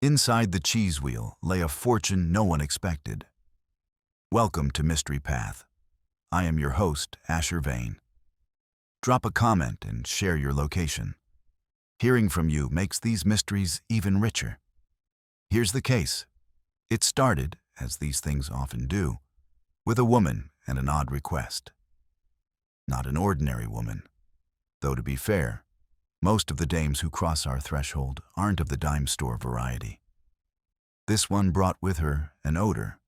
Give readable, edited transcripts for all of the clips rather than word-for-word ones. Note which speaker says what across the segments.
Speaker 1: Inside the cheese wheel lay a fortune no one expected. Welcome to Mystery Path. I am your host, Asher Vane. Drop a comment and share your location. Hearing from you makes these mysteries even richer. Here's the case. It started, as these things often do, with a woman and an odd request. Not an ordinary woman, though to be fair, most of the dames who cross our threshold aren't of the dime store variety. This one brought with her an odor,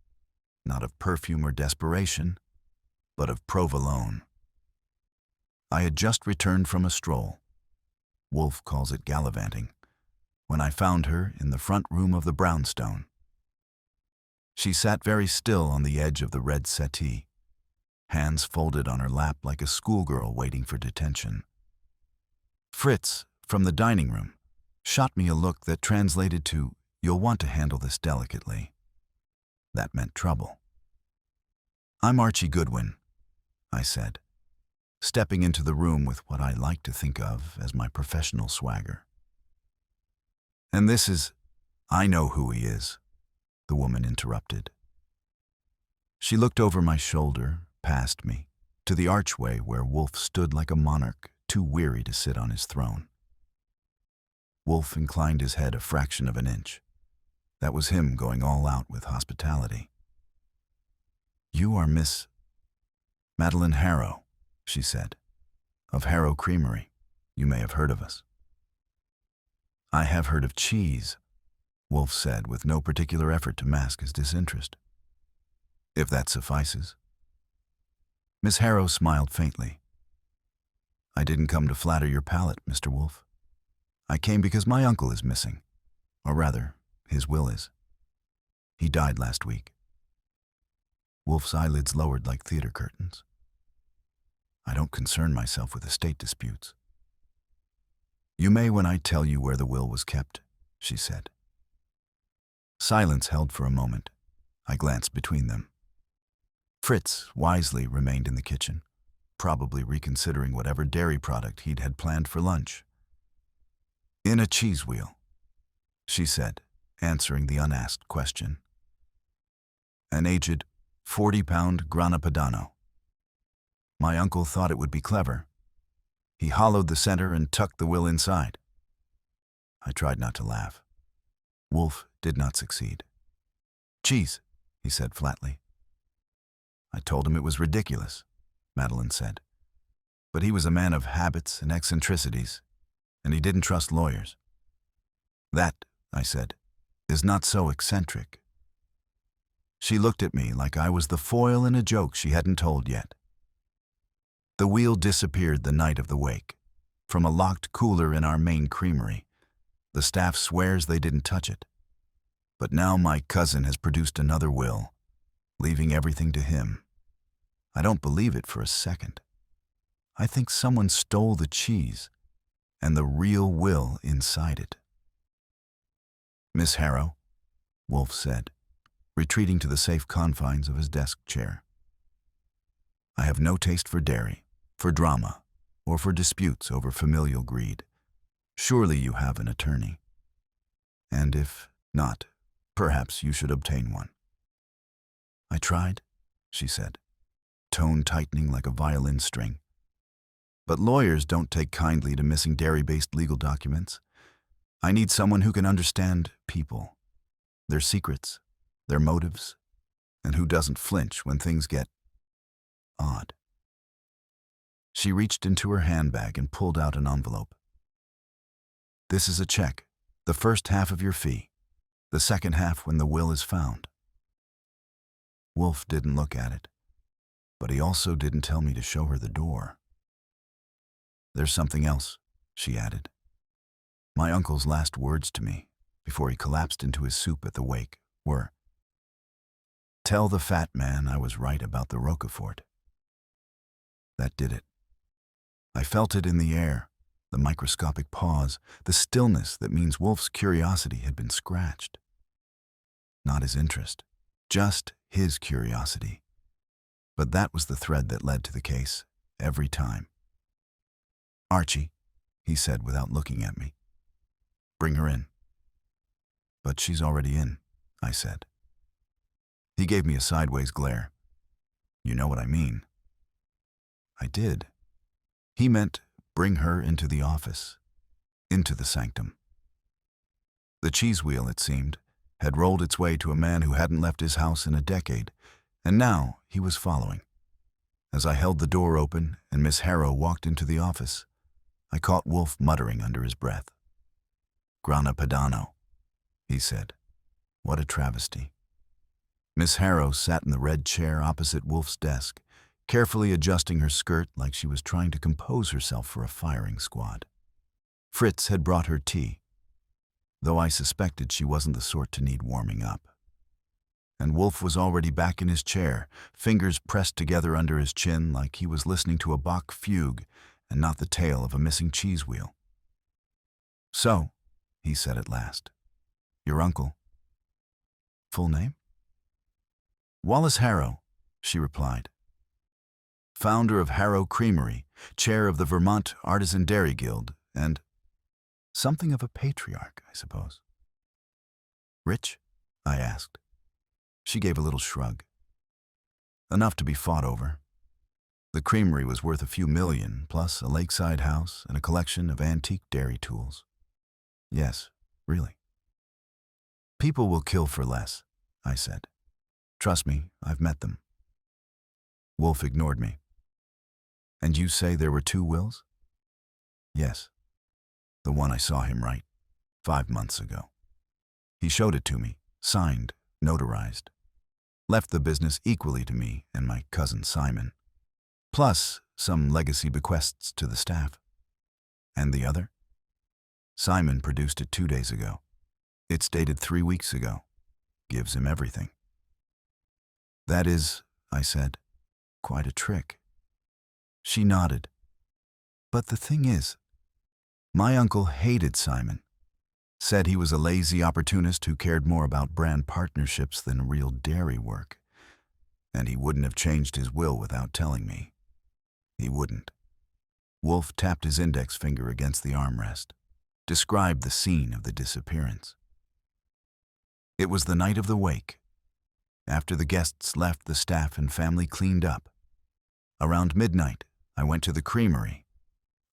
Speaker 1: not of perfume or desperation, but of provolone. I had just returned from a stroll. Wolfe calls it gallivanting, when I found her in the front room of the brownstone. She sat very still on the edge of the red settee, hands folded on her lap like a schoolgirl waiting for detention. Fritz, from the dining room, shot me a look that translated to, "You'll want to handle this delicately." That meant trouble. "I'm Archie Goodwin," I said, stepping into the room with what I like to think of as my professional swagger. "And this is—" "I know who he is," the woman interrupted. She looked over my shoulder, past me, to the archway where Wolfe stood like a monarch, too weary to sit on his throne. Wolfe inclined his head a fraction of an inch. That was him going all out with hospitality. "You are Miss Madeline Harrow," she said, "of Harrow Creamery. You may have heard of us." "I have heard of cheese," Wolfe said with no particular effort to mask his disinterest. "If that suffices." Miss Harrow smiled faintly. "I didn't come to flatter your palate, Mr. Wolfe. I came because my uncle is missing. Or rather, his will is. He died last week." Wolfe's eyelids lowered like theater curtains. "I don't concern myself with estate disputes." "You may when I tell you where the will was kept," she said. Silence held for a moment. I glanced between them. Fritz wisely remained in the kitchen, probably reconsidering whatever dairy product he'd had planned for lunch. "In a cheese wheel," she said, answering the unasked question. "An aged 40-pound Grana Padano. My uncle thought it would be clever. He hollowed the center and tucked the will inside." I tried not to laugh. Wolfe did not succeed. "Cheese," he said flatly. "I told him it was ridiculous," Madeline said. "But he was a man of habits and eccentricities, and he didn't trust lawyers." "That," I said, "is not so eccentric." She looked at me like I was the foil in a joke she hadn't told yet. The wheel disappeared the night of the wake, from a locked cooler in our main creamery. The staff swears they didn't touch it. But now my cousin has produced another will, leaving everything to him. I don't believe it for a second. I think someone stole the cheese and the real will inside it. "Miss Harrow," Wolfe said, retreating to the safe confines of his desk chair. "I have no taste for dairy, for drama, or for disputes over familial greed. Surely you have an attorney. And if not, perhaps you should obtain one." "I tried," she said, tone tightening like a violin string. "But lawyers don't take kindly to missing dairy-based legal documents. I need someone who can understand people, their secrets, their motives, and who doesn't flinch when things get odd." She reached into her handbag and pulled out an envelope. "This is a check, the first half of your fee, the second half when the will is found." Wolfe didn't look at it, but he also didn't tell me to show her the door. "There's something else," she added. My uncle's last words to me, before he collapsed into his soup at the wake, were, "Tell the fat man I was right about the Roquefort." That did it. I felt it in the air, the microscopic pause, the stillness that means Wolfe's curiosity had been scratched. Not his interest, just his curiosity. But that was the thread that led to the case, every time. "Archie," he said without looking at me, "bring her in." But she's already in, I said. He gave me a sideways glare. You know what I mean. I did. He meant bring her into the office, into the sanctum. The cheese wheel, it seemed, had rolled its way to a man who hadn't left his house in a decade, and now he was following. As I held the door open and Miss Harrow walked into the office, I caught Wolfe muttering under his breath. Grana Padano, he said. What a travesty. Miss Harrow sat in the red chair opposite Wolfe's desk, carefully adjusting her skirt like she was trying to compose herself for a firing squad. Fritz had brought her tea, though I suspected she wasn't the sort to need warming up. And Wolfe was already back in his chair, fingers pressed together under his chin like he was listening to a Bach fugue and not the tale of a missing cheese wheel. So, he said at last, your uncle. Full name? Wallace Harrow, she replied. Founder of Harrow Creamery, chair of the Vermont Artisan Dairy Guild, and something of a patriarch, I suppose. Rich? I asked. She gave a little shrug. Enough to be fought over. The creamery was worth a few million, plus a lakeside house and a collection of antique dairy tools. Yes, really. People will kill for less, I said. Trust me, I've met them. Wolfe ignored me. And you say there were 2 wills? Yes. The one I saw him write 5 months ago. He showed it to me, signed, notarized. Left the business equally to me and my cousin Simon, plus some legacy bequests to the staff. And the other? Simon produced it 2 days ago. It's dated 3 weeks ago. Gives him everything. That is, I said, quite a trick. She nodded. But the thing is, my uncle hated Simon. Said he was a lazy opportunist who cared more about brand partnerships than real dairy work. And he wouldn't have changed his will without telling me. He wouldn't. Wolfe tapped his index finger against the armrest, described the scene of the disappearance. It was the night of the wake. After the guests left, the staff and family cleaned up. Around midnight, I went to the creamery.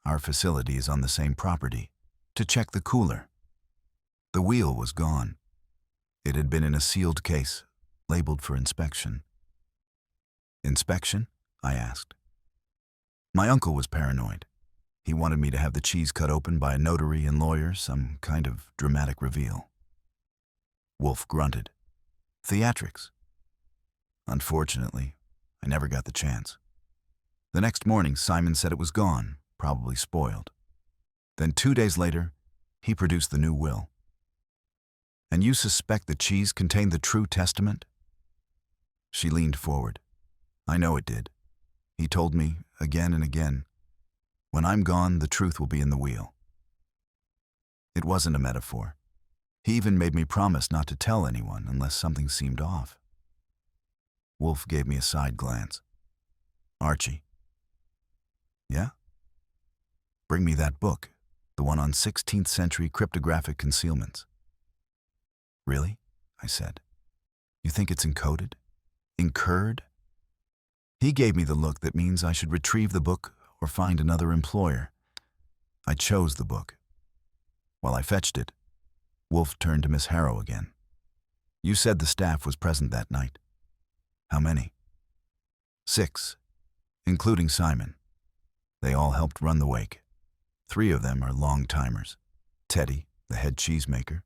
Speaker 1: Our facility is on the same property, to check the cooler. The wheel was gone. It had been in a sealed case, labeled for inspection. Inspection? I asked. My uncle was paranoid. He wanted me to have the cheese cut open by a notary and lawyer, some kind of dramatic reveal. Wolfe grunted. Theatrics. Unfortunately, I never got the chance. The next morning, Simon said it was gone, probably spoiled. Then 2 days later, he produced the new will. And you suspect the cheese contained the true testament? She leaned forward. I know it did. He told me, again and again, when I'm gone, the truth will be in the wheel. It wasn't a metaphor. He even made me promise not to tell anyone unless something seemed off. Wolfe gave me a side glance. Archie. Yeah? Bring me that book, the one on 16th century cryptographic concealments. Really? I said. You think it's encoded? Incurred? He gave me the look that means I should retrieve the book or find another employer. I chose the book. While I fetched it, Wolfe turned to Miss Harrow again. You said the staff was present that night. How many? 6, including Simon. They all helped run the wake. 3 of them are long-timers. Teddy, the head cheesemaker,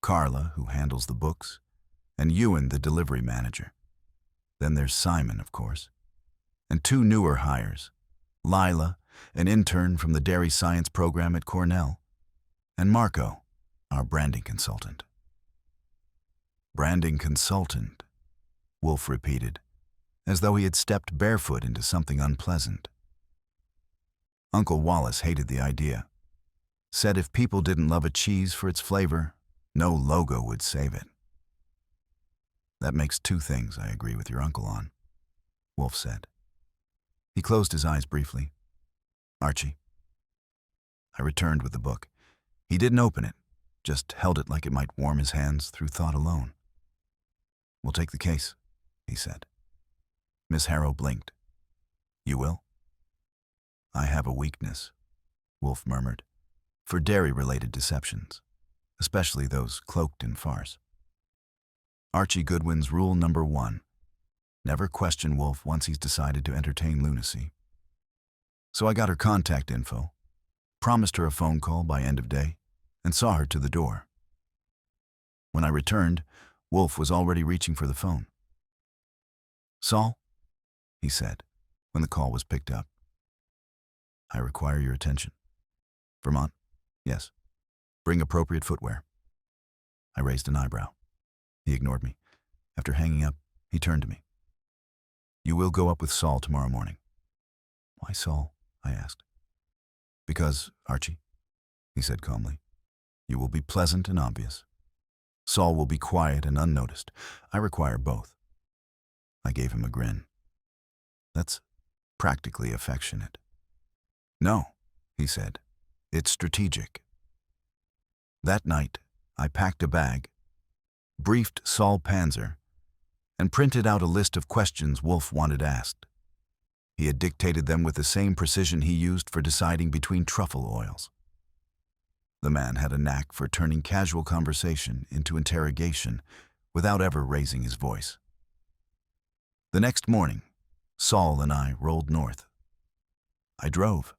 Speaker 1: Carla, who handles the books, and Ewan, the delivery manager. Then there's Simon, of course. And 2 newer hires. Lila, an intern from the dairy science program at Cornell, and Marco, our branding consultant. Branding consultant, Wolfe repeated, as though he had stepped barefoot into something unpleasant. Uncle Wallace hated the idea. Said if people didn't love a cheese for its flavor, no logo would save it. That makes 2 things I agree with your uncle on, Wolfe said. He closed his eyes briefly. Archie. I returned with the book. He didn't open it, just held it like it might warm his hands through thought alone. "We'll take the case," he said. Miss Harrow blinked. "You will?" "I have a weakness," Wolfe murmured, "for dairy-related deceptions, especially those cloaked in farce. Archie Goodwin's rule number 1, never question Wolfe once he's decided to entertain lunacy. So I got her contact info, promised her a phone call by end of day, and saw her to the door. When I returned, Wolfe was already reaching for the phone. "Saul," he said, when the call was picked up. "I require your attention." "Vermont?" "Yes. Bring appropriate footwear." I raised an eyebrow. He ignored me. After hanging up, he turned to me. "You will go up with Saul tomorrow morning." "Why Saul?" I asked. "Because, Archie," he said calmly, "you will be pleasant and obvious. Saul will be quiet and unnoticed. I require both." I gave him a grin. "That's practically affectionate." "No," he said. "It's strategic." That night, I packed a bag, briefed Saul Panzer, and printed out a list of questions Wolfe wanted asked. He had dictated them with the same precision he used for deciding between truffle oils. The man had a knack for turning casual conversation into interrogation without ever raising his voice. The next morning, Saul and I rolled north. I drove.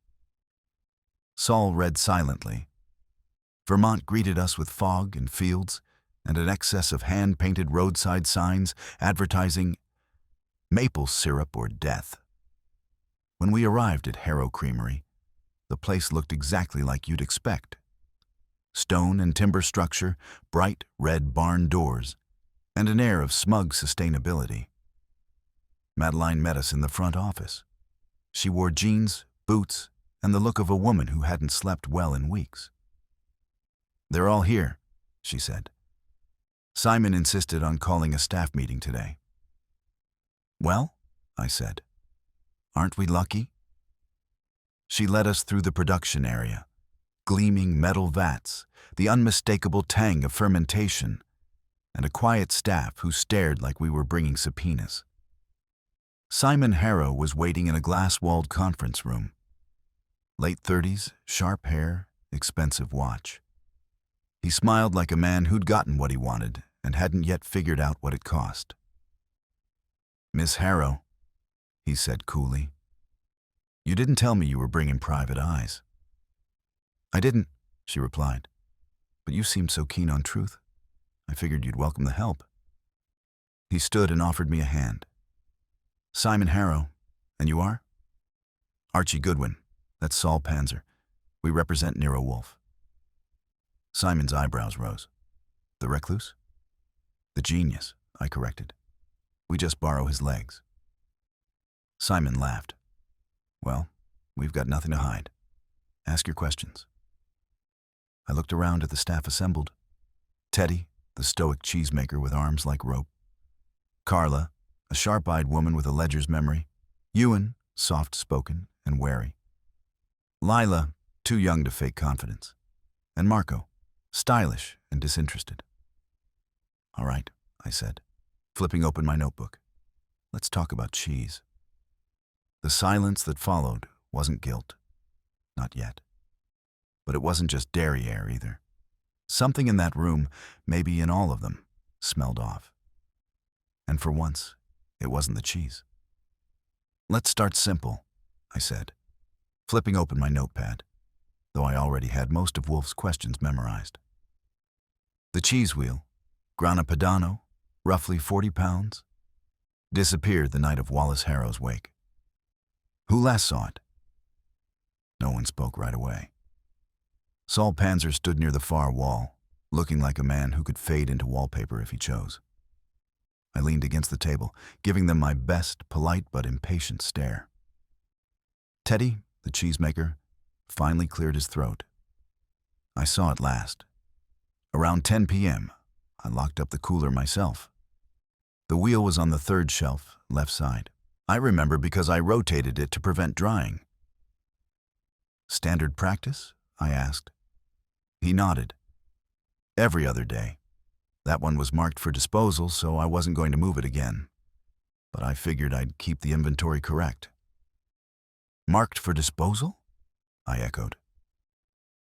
Speaker 1: Saul read silently. Vermont greeted us with fog and fields and an excess of hand-painted roadside signs advertising maple syrup or death. When we arrived at Harrow Creamery, the place looked exactly like you'd expect. Stone and timber structure, bright red barn doors, and an air of smug sustainability. Madeline met us in the front office. She wore jeans, boots, and the look of a woman who hadn't slept well in weeks. "They're all here," she said. "Simon insisted on calling a staff meeting today." "Well," I said, "aren't we lucky?" She led us through the production area, gleaming metal vats, the unmistakable tang of fermentation, and a quiet staff who stared like we were bringing subpoenas. Simon Harrow was waiting in a glass-walled conference room. Late 30s, sharp hair, expensive watch. He smiled like a man who'd gotten what he wanted and hadn't yet figured out what it cost. "Miss Harrow," he said coolly, "you didn't tell me you were bringing private eyes." "I didn't," she replied, "but you seemed so keen on truth. I figured you'd welcome the help." He stood and offered me a hand. "Simon Harrow, and you are?" "Archie Goodwin, that's Saul Panzer. We represent Nero Wolfe." Simon's eyebrows rose. "The recluse?" "The genius," I corrected. "We just borrow his legs." Simon laughed. "Well, we've got nothing to hide. Ask your questions." I looked around at the staff assembled. Teddy, the stoic cheesemaker with arms like rope. Carla, a sharp-eyed woman with a ledger's memory. Ewan, soft-spoken and wary. Lila, too young to fake confidence. And Marco, stylish and disinterested. "All right," I said, flipping open my notebook. "Let's talk about cheese." The silence that followed wasn't guilt. Not yet. But it wasn't just dairy air either. Something in that room, maybe in all of them, smelled off. And for once, it wasn't the cheese. "Let's start simple," I said, flipping open my notepad, though I already had most of Wolfe's questions memorized. The cheese wheel, Grana Padano, roughly 40 pounds, disappeared the night of Wallace Harrow's wake. Who last saw it? No one spoke right away. Saul Panzer stood near the far wall, looking like a man who could fade into wallpaper if he chose. I leaned against the table, giving them my best, polite but impatient stare. Teddy, the cheesemaker, finally cleared his throat. I saw it last. Around 10 p.m., I locked up the cooler myself. The wheel was on the third shelf, left side. I remember because I rotated it to prevent drying. "Standard practice?" I asked. He nodded. Every other day. That one was marked for disposal, so I wasn't going to move it again. But I figured I'd keep the inventory correct. Marked for disposal? I echoed.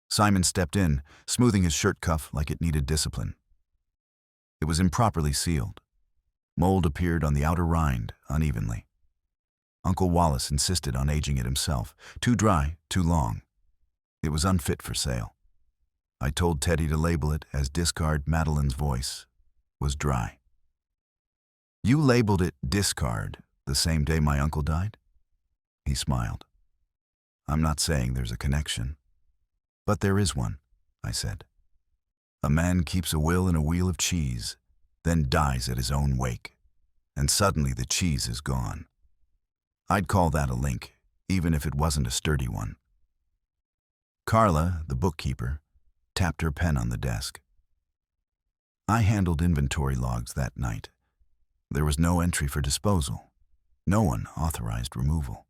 Speaker 1: Simon stepped in, smoothing his shirt cuff like it needed discipline. It was improperly sealed. Mold appeared on the outer rind unevenly. Uncle Wallace insisted on aging it himself. Too dry, too long. It was unfit for sale. I told Teddy to label it as discard. Madeline's voice was dry. You labeled it discard the same day my uncle died? He smiled. I'm not saying there's a connection. But there is one, I said. A man keeps a will in a wheel of cheese, then dies at his own wake, and suddenly the cheese is gone. I'd call that a link, even if it wasn't a sturdy one. Carla, the bookkeeper, tapped her pen on the desk. I handled inventory logs that night. There was no entry for disposal. No one authorized removal.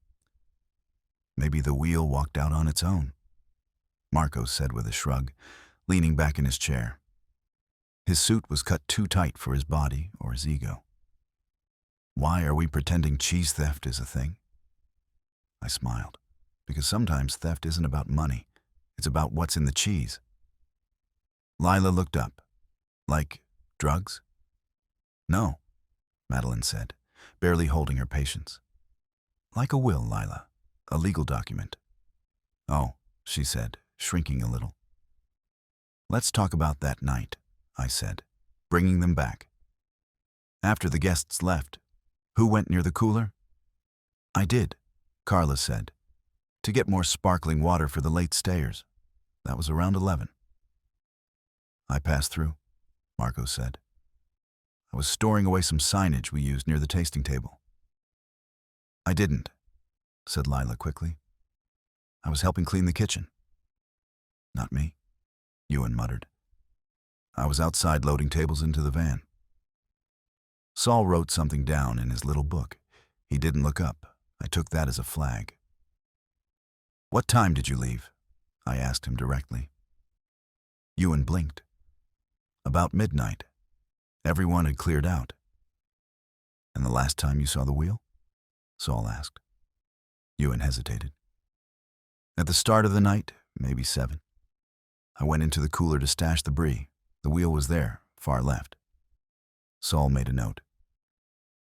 Speaker 1: Maybe the wheel walked out on its own, Marco said with a shrug, leaning back in his chair. His suit was cut too tight for his body or his ego. Why are we pretending cheese theft is a thing? I smiled, because sometimes theft isn't about money. It's about what's in the cheese. Lila looked up. Like drugs? No, Madeline said, barely holding her patience. Like a will, Lila, a legal document. Oh, she said, shrinking a little. Let's talk about that night, I said, bringing them back. After the guests left, who went near the cooler? I did, Carla said, to get more sparkling water for the late stayers. That was around 11. I passed through, Marco said. I was storing away some signage we used near the tasting table. I didn't, said Lila quickly. I was helping clean the kitchen. Not me, Ewan muttered. I was outside loading tables into the van. Saul wrote something down in his little book. He didn't look up. I took that as a flag. What time did you leave? I asked him directly. Ewan blinked. About midnight. Everyone had cleared out. And the last time you saw the wheel? Saul asked. Ewan hesitated. At the start of the night, maybe 7. I went into the cooler to stash the brie. The wheel was there, far left. Saul made a note.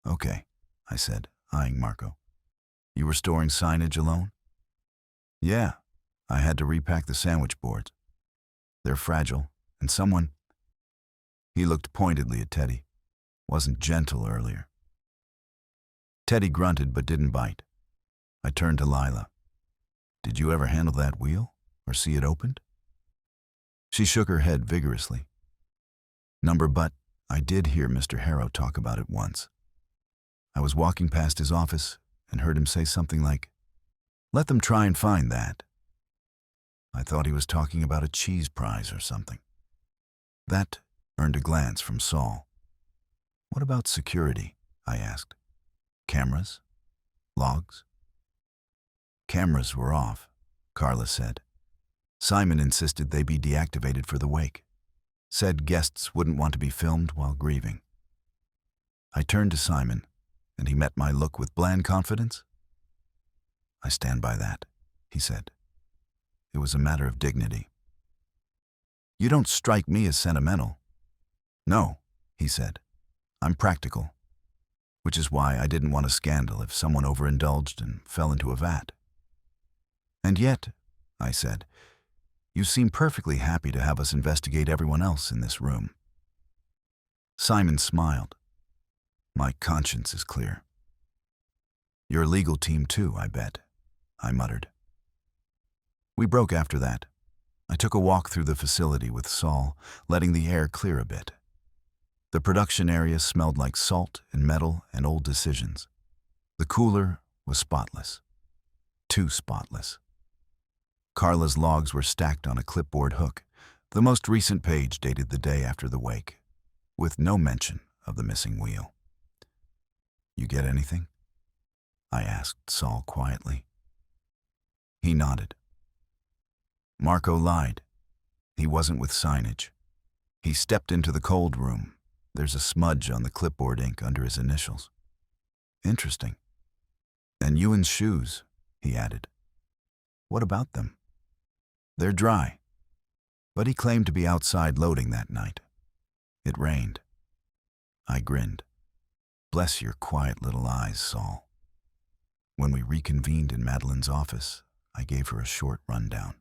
Speaker 1: Okay, I said, eyeing Marco. You were storing signage alone? Yeah, I had to repack the sandwich boards. They're fragile, and someone... He looked pointedly at Teddy. Wasn't gentle earlier. Teddy grunted but didn't bite. I turned to Lila. Did you ever handle that wheel, or see it opened? She shook her head vigorously. But I did hear Mr. Harrow talk about it once. I was walking past his office and heard him say something like, "Let them try and find that." I thought he was talking about a cheese prize or something. That earned a glance from Saul. What about security? I asked. Cameras? Logs? Cameras were off, Carla said. Simon insisted they be deactivated for the wake. Said guests wouldn't want to be filmed while grieving. I turned to Simon, and he met my look with bland confidence. I stand by that, he said. It was a matter of dignity. You don't strike me as sentimental. No, he said. I'm practical, which is why I didn't want a scandal if someone overindulged and fell into a vat. And yet, I said, you seem perfectly happy to have us investigate everyone else in this room. Simon smiled. My conscience is clear. Your legal team too, I bet, I muttered. We broke after that. I took a walk through the facility with Saul, letting the air clear a bit. The production area smelled like salt and metal and old decisions. The cooler was spotless. Too spotless. Carla's logs were stacked on a clipboard hook. The most recent page dated the day after the wake, with no mention of the missing wheel. You get anything? I asked Saul quietly. He nodded. Marco lied. He wasn't with signage. He stepped into the cold room. There's a smudge on the clipboard ink under his initials. Interesting. And Ewan's shoes, he added. What about them? They're dry. But he claimed to be outside loading that night. It rained. I grinned. Bless your quiet little eyes, Saul. When we reconvened in Madeline's office, I gave her a short rundown.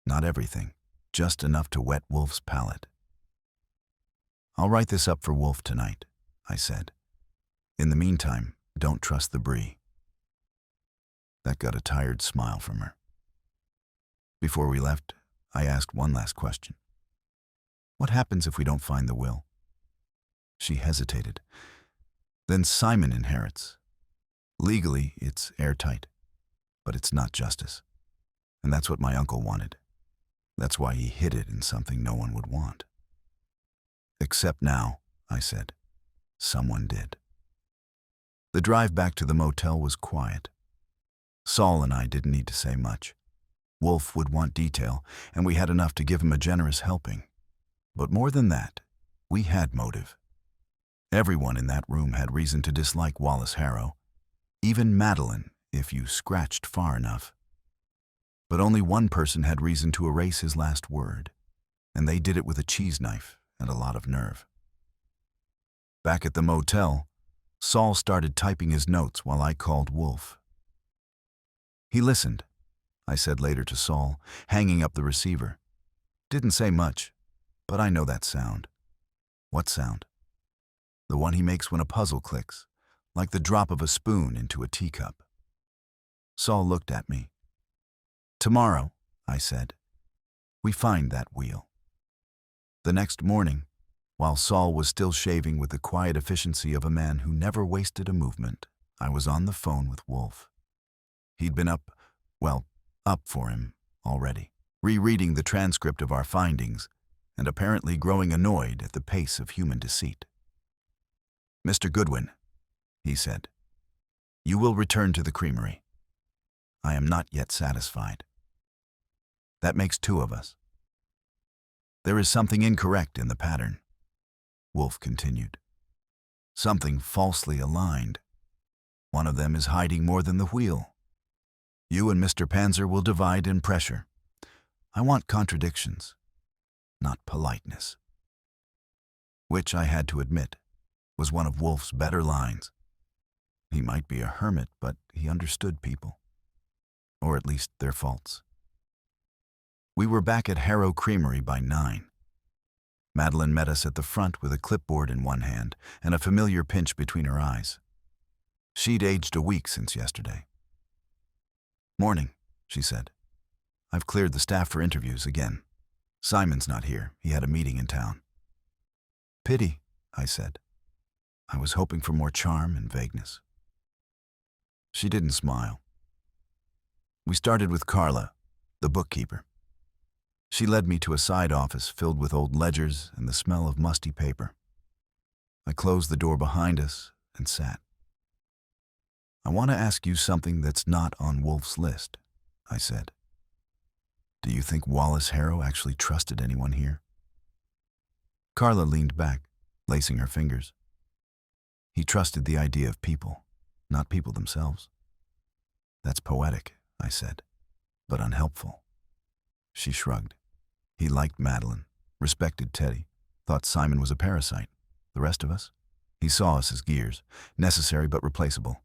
Speaker 1: Not everything, just enough to whet Wolfe's palate. I'll write this up for Wolfe tonight, I said. In the meantime, don't trust the Brie. That got a tired smile from her. Before we left, I asked one last question. What happens if we don't find the will? She hesitated. Then Simon inherits. Legally, it's airtight, but it's not justice. And that's what my uncle wanted. That's why he hid it in something no one would want. Except now, I said. Someone did. The drive back to the motel was quiet. Saul and I didn't need to say much. Wolfe would want detail, and we had enough to give him a generous helping. But more than that, we had motive. Everyone in that room had reason to dislike Wallace Harrow, even Madeline, if you scratched far enough. But only one person had reason to erase his last word, and they did it with a cheese knife and a lot of nerve. Back at the motel, Saul started typing his notes while I called Wolfe. He listened, I said later to Saul, hanging up the receiver. Didn't say much, but I know that sound. What sound? The one he makes when a puzzle clicks, like the drop of a spoon into a teacup. Saul looked at me. Tomorrow, I said, we find that wheel. The next morning, while Saul was still shaving with the quiet efficiency of a man who never wasted a movement, I was on the phone with Wolfe. He'd been up for him already, rereading the transcript of our findings and apparently growing annoyed at the pace of human deceit. Mr. Goodwin, he said, you will return to the creamery. I am not yet satisfied. That makes two of us. There is something incorrect in the pattern, Wolfe continued. Something falsely aligned. One of them is hiding more than the wheel. You and Mr. Panzer will divide in pressure. I want contradictions, not politeness. Which, I had to admit, was one of Wolfe's better lines. He might be a hermit, but he understood people. Or at least their faults. We were back at Harrow Creamery by 9. Madeline met us at the front with a clipboard in one hand and a familiar pinch between her eyes. She'd aged a week since yesterday. Morning, she said. I've cleared the staff for interviews again. Simon's not here. He had a meeting in town. Pity, I said. I was hoping for more charm and vagueness. She didn't smile. We started with Carla, the bookkeeper. She led me to a side office filled with old ledgers and the smell of musty paper. I closed the door behind us and sat. I want to ask you something that's not on Wolfe's list, I said. Do you think Wallace Harrow actually trusted anyone here? Carla leaned back, lacing her fingers. He trusted the idea of people, not people themselves. That's poetic, I said, but unhelpful. She shrugged. He liked Madeline, respected Teddy, thought Simon was a parasite. The rest of us? He saw us as gears, necessary but replaceable.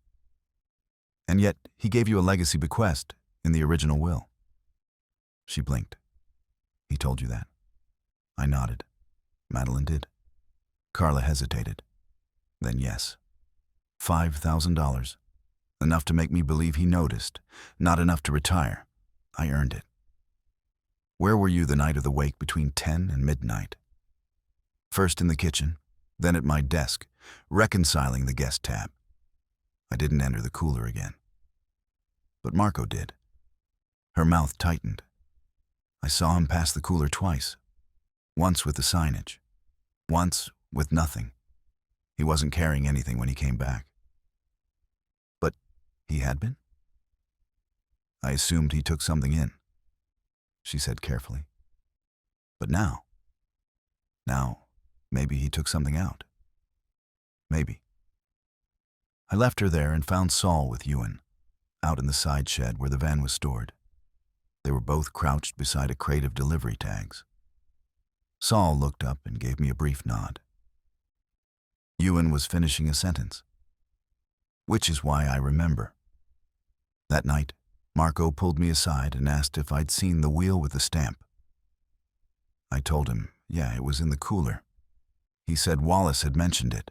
Speaker 1: And yet, he gave you a legacy bequest in the original will. She blinked. He told you that. I nodded. Madeline did. Carla hesitated. Then yes. $5,000. Enough to make me believe he noticed, not enough to retire. I earned it. Where were you the night of the wake between 10 and midnight? First in the kitchen, then at my desk, reconciling the guest tab. I didn't enter the cooler again. But Marco did. Her mouth tightened. I saw him pass the cooler twice. Once with the signage. Once with nothing. He wasn't carrying anything when he came back. But he had been? I assumed he took something in, she said carefully. But now? Now, maybe he took something out. Maybe. I left her there and found Saul with Ewan, out in the side shed where the van was stored. They were both crouched beside a crate of delivery tags. Saul looked up and gave me a brief nod. Ewan was finishing a sentence, which is why I remember. That night, Marco pulled me aside and asked if I'd seen the wheel with the stamp. I told him, yeah, it was in the cooler. He said Wallace had mentioned it.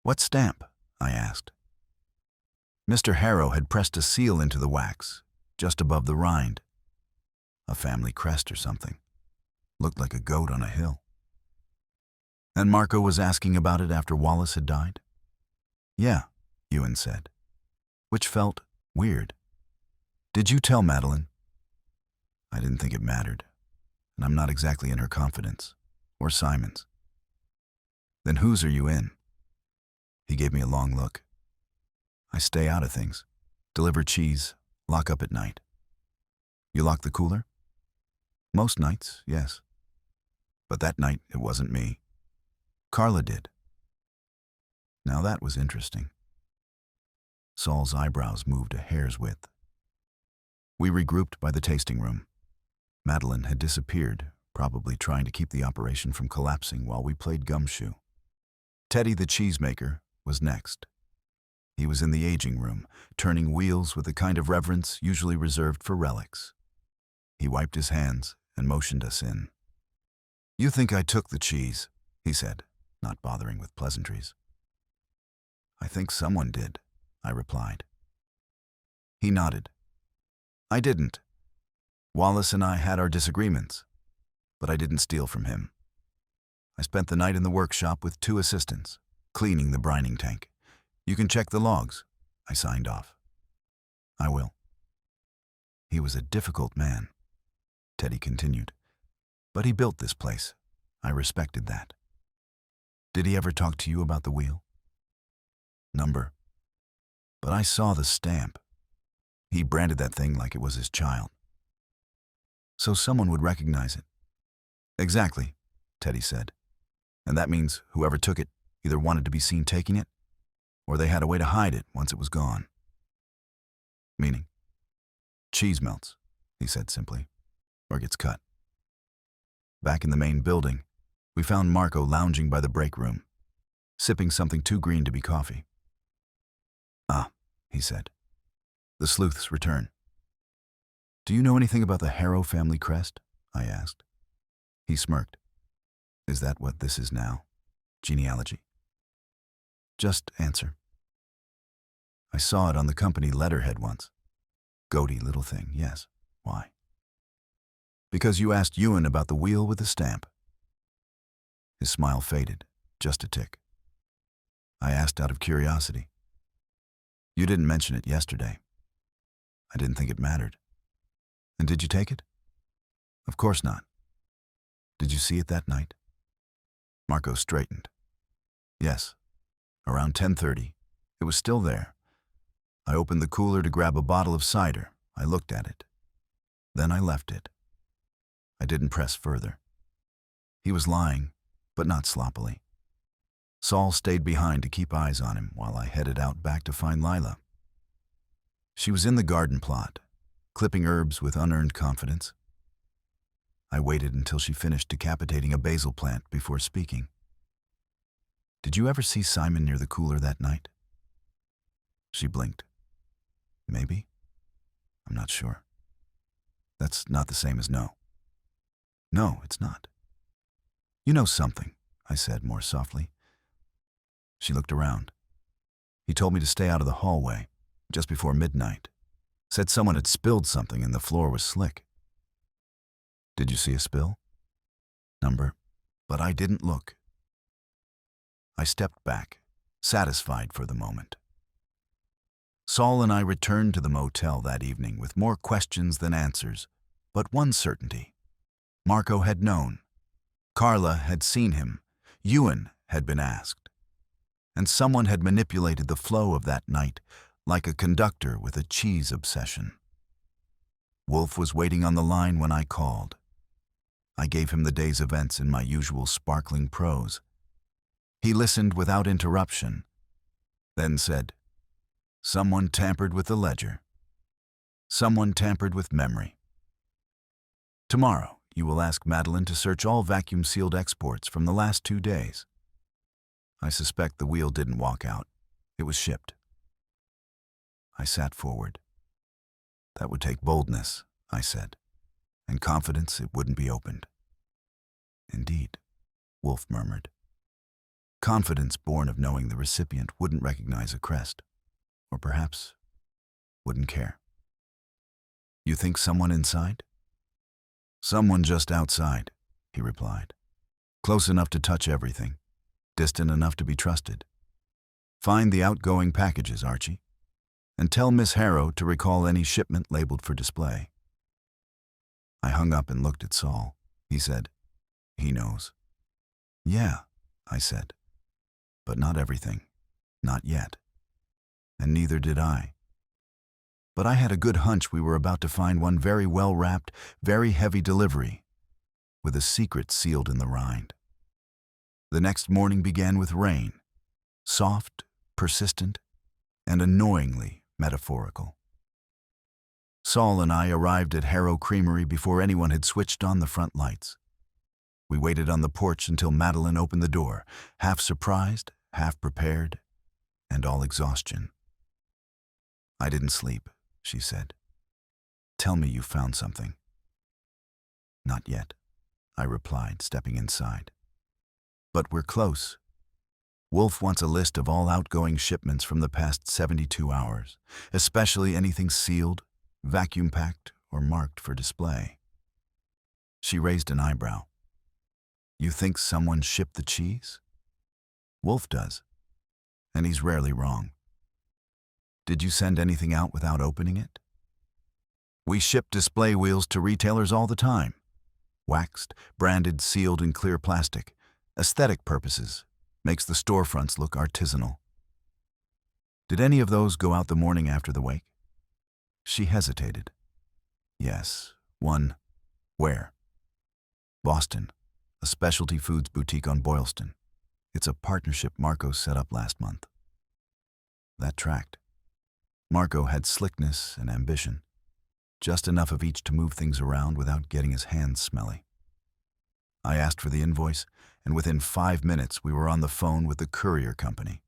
Speaker 1: What stamp? I asked. Mr. Harrow had pressed a seal into the wax, just above the rind. A family crest or something. Looked like a goat on a hill. And Marco was asking about it after Wallace had died? Yeah, Ewan said, which felt weird. Did you tell Madeline? I didn't think it mattered, and I'm not exactly in her confidence, or Simon's. Then whose are you in? He gave me a long look. I stay out of things, deliver cheese, lock up at night. You lock the cooler? Most nights, yes. But that night, it wasn't me. Carla did. Now that was interesting. Saul's eyebrows moved a hair's width. We regrouped by the tasting room. Madeline had disappeared, probably trying to keep the operation from collapsing while we played gumshoe. Teddy the cheesemaker was next. He was in the aging room, turning wheels with the kind of reverence usually reserved for relics. He wiped his hands and motioned us in. You think I took the cheese, he said, not bothering with pleasantries. I think someone did, I replied. He nodded. I didn't. Wallace and I had our disagreements, but I didn't steal from him. I spent the night in the workshop with 2 assistants, cleaning the brining tank. You can check the logs, I signed off. I will. He was a difficult man, Teddy continued, but he built this place. I respected that. Did he ever talk to you about the wheel? Number. But I saw the stamp. He branded that thing like it was his child. So someone would recognize it. Exactly, Teddy said. And that means whoever took it either wanted to be seen taking it, or they had a way to hide it once it was gone. Meaning? Cheese melts, he said simply, or gets cut. Back in the main building, we found Marco lounging by the break room, sipping something too green to be coffee. Ah, he said. The sleuth's return. Do you know anything about the Harrow family crest? I asked. He smirked. Is that what this is now? Genealogy? Just answer. I saw it on the company letterhead once. Goaty little thing, yes. Why? Because you asked Ewan about the wheel with the stamp. His smile faded, just a tick. I asked out of curiosity. You didn't mention it yesterday. I didn't think it mattered. And did you take it? Of course not. Did you see it that night? Marco straightened. Yes. Around 10:30. It was still there. I opened the cooler to grab a bottle of cider. I looked at it. Then I left it. I didn't press further. He was lying, but not sloppily. Saul stayed behind to keep eyes on him while I headed out back to find Lila. She was in the garden plot, clipping herbs with unearned confidence. I waited until she finished decapitating a basil plant before speaking. Did you ever see Simon near the cooler that night? She blinked. Maybe? I'm not sure. That's not the same as no. No, it's not. You know something, I said more softly. She looked around. He told me to stay out of the hallway, just before midnight. Said someone had spilled something and the floor was slick. Did you see a spill? Number. But I didn't look. I stepped back, satisfied for the moment. Saul and I returned to the motel that evening with more questions than answers, but one certainty. Marco had known. Carla had seen him. Ewan had been asked. And someone had manipulated the flow of that night like a conductor with a cheese obsession. Wolfe was waiting on the line when I called. I gave him the day's events in my usual sparkling prose. He listened without interruption, then said, "Someone tampered with the ledger. Someone tampered with memory. Tomorrow, you will ask Madeline to search all vacuum-sealed exports from the last 2 days. I suspect the wheel didn't walk out. It was shipped." I sat forward. "That would take boldness," I said, "and confidence it wouldn't be opened." "Indeed," Wolfe murmured. "Confidence born of knowing the recipient wouldn't recognize a crest, or perhaps wouldn't care." "You think someone inside?" "Someone just outside," he replied. "Close enough to touch everything, distant enough to be trusted. Find the outgoing packages, Archie, and tell Miss Harrow to recall any shipment labeled for display." I hung up and looked at Saul. He said, "He knows." "Yeah," I said, "but not everything. Not yet. And neither did I. But I had a good hunch we were about to find one very well-wrapped, very heavy delivery, with a secret sealed in the rind." The next morning began with rain, soft, persistent, and annoyingly metaphorical. Saul and I arrived at Harrow Creamery before anyone had switched on the front lights. We waited on the porch until Madeline opened the door, half surprised, half prepared, and all exhaustion. "I didn't sleep," she said. "Tell me you found something." "Not yet," I replied, stepping inside. "But we're close. Wolfe wants a list of all outgoing shipments from the past 72 hours, especially anything sealed, vacuum-packed, or marked for display." She raised an eyebrow. "You think someone shipped the cheese?" "Wolfe does, and he's rarely wrong." "Did you send anything out without opening it?" "We ship display wheels to retailers all the time. Waxed, branded, sealed in clear plastic. Aesthetic purposes. Makes the storefronts look artisanal." "Did any of those go out the morning after the wake?" She hesitated. "Yes, one." "Where?" "Boston, a specialty foods boutique on Boylston. It's a partnership Marco set up last month." That tracked. Marco had slickness and ambition, just enough of each to move things around without getting his hands smelly. I asked for the invoice, and within 5 minutes we were on the phone with the courier company.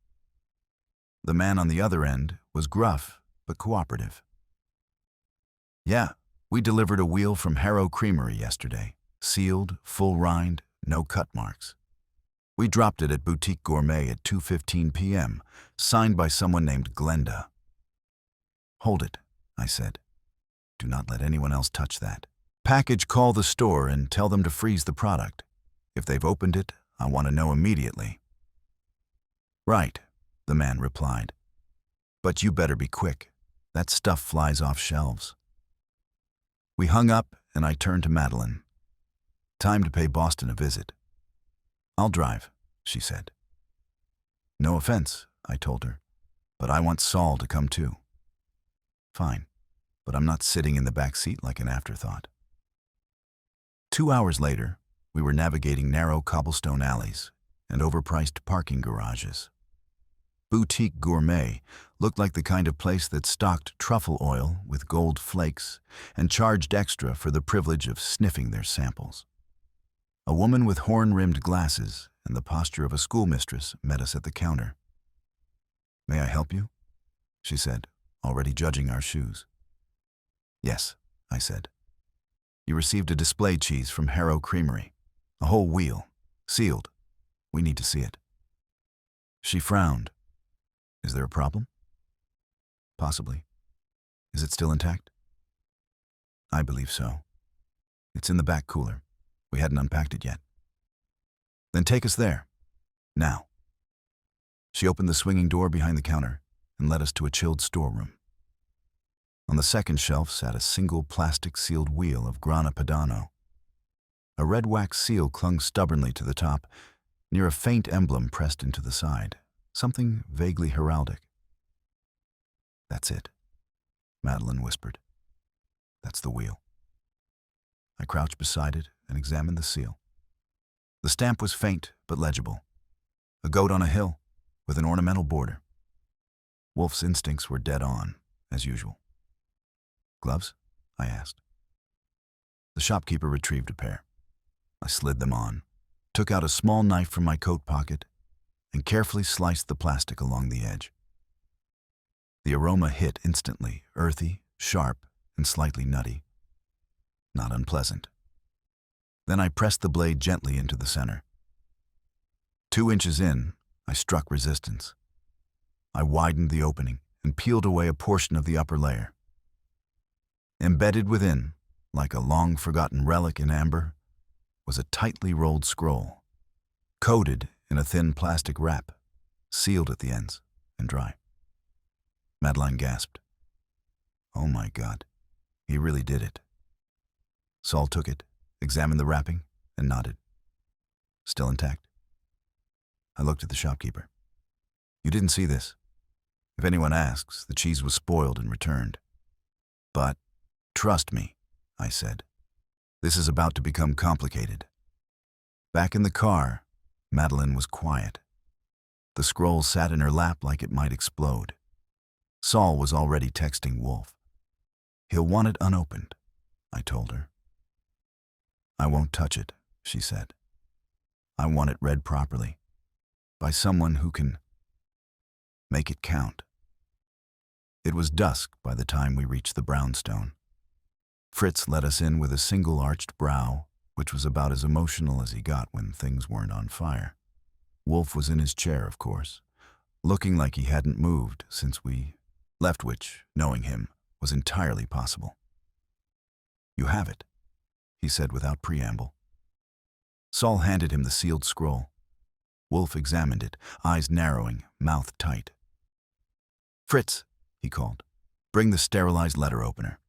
Speaker 1: The man on the other end was gruff but cooperative. "Yeah, we delivered a wheel from Harrow Creamery yesterday. Sealed, full rind, no cut marks. We dropped it at Boutique Gourmet at 2:15 p.m., signed by someone named Glenda." "Hold it," I said. "Do not let anyone else touch that. Package call the store and tell them to freeze the product. If they've opened it, I want to know immediately." "Right," the man replied. "But you better be quick. That stuff flies off shelves." We hung up and I turned to Madeline. "Time to pay Boston a visit." "I'll drive," she said. "No offense," I told her, "but I want Saul to come too." "Fine, but I'm not sitting in the back seat like an afterthought." 2 hours later, we were navigating narrow cobblestone alleys and overpriced parking garages. Boutique Gourmet looked like the kind of place that stocked truffle oil with gold flakes and charged extra for the privilege of sniffing their samples. A woman with horn-rimmed glasses and the posture of a schoolmistress met us at the counter. "May I help you?" she said, already judging our shoes. "Yes," I said. "You received a display cheese from Harrow Creamery. A whole wheel, sealed. We need to see it." She frowned. "Is there a problem?" "Possibly. Is it still intact?" "I believe so. It's in the back cooler. We hadn't unpacked it yet." "Then take us there. Now." She opened the swinging door behind the counter and led us to a chilled storeroom. On the second shelf sat a single plastic-sealed wheel of Grana Padano. A red wax seal clung stubbornly to the top, near a faint emblem pressed into the side, something vaguely heraldic. "That's it," Madeline whispered. "That's the wheel." I crouched beside it and examined the seal. The stamp was faint but legible. A goat on a hill, with an ornamental border. Wolfe's instincts were dead on, as usual. "Gloves?" I asked. The shopkeeper retrieved a pair. I slid them on, took out a small knife from my coat pocket, and carefully sliced the plastic along the edge. The aroma hit instantly, earthy, sharp, and slightly nutty. Not unpleasant. Then I pressed the blade gently into the center. 2 inches in, I struck resistance. I widened the opening and peeled away a portion of the upper layer. Embedded within, like a long-forgotten relic in amber, was a tightly rolled scroll, coated in a thin plastic wrap, sealed at the ends and dry. Madeline gasped. "Oh my God, he really did it." Saul took it, examined the wrapping, and nodded. "Still intact." I looked at the shopkeeper. "You didn't see this. If anyone asks, the cheese was spoiled and returned. But trust me," I said. "This is about to become complicated." Back in the car, Madeline was quiet. The scroll sat in her lap like it might explode. Saul was already texting Wolfe. "He'll want it unopened," I told her. "I won't touch it," she said. "I want it read properly, by someone who can make it count." It was dusk by the time we reached the brownstone. Fritz let us in with a single arched brow, which was about as emotional as he got when things weren't on fire. Wolfe was in his chair, of course, looking like he hadn't moved since we left, which, knowing him, was entirely possible. "You have it," he said without preamble. Saul handed him the sealed scroll. Wolfe examined it, eyes narrowing, mouth tight. "Fritz," he called, "bring the sterilized letter opener."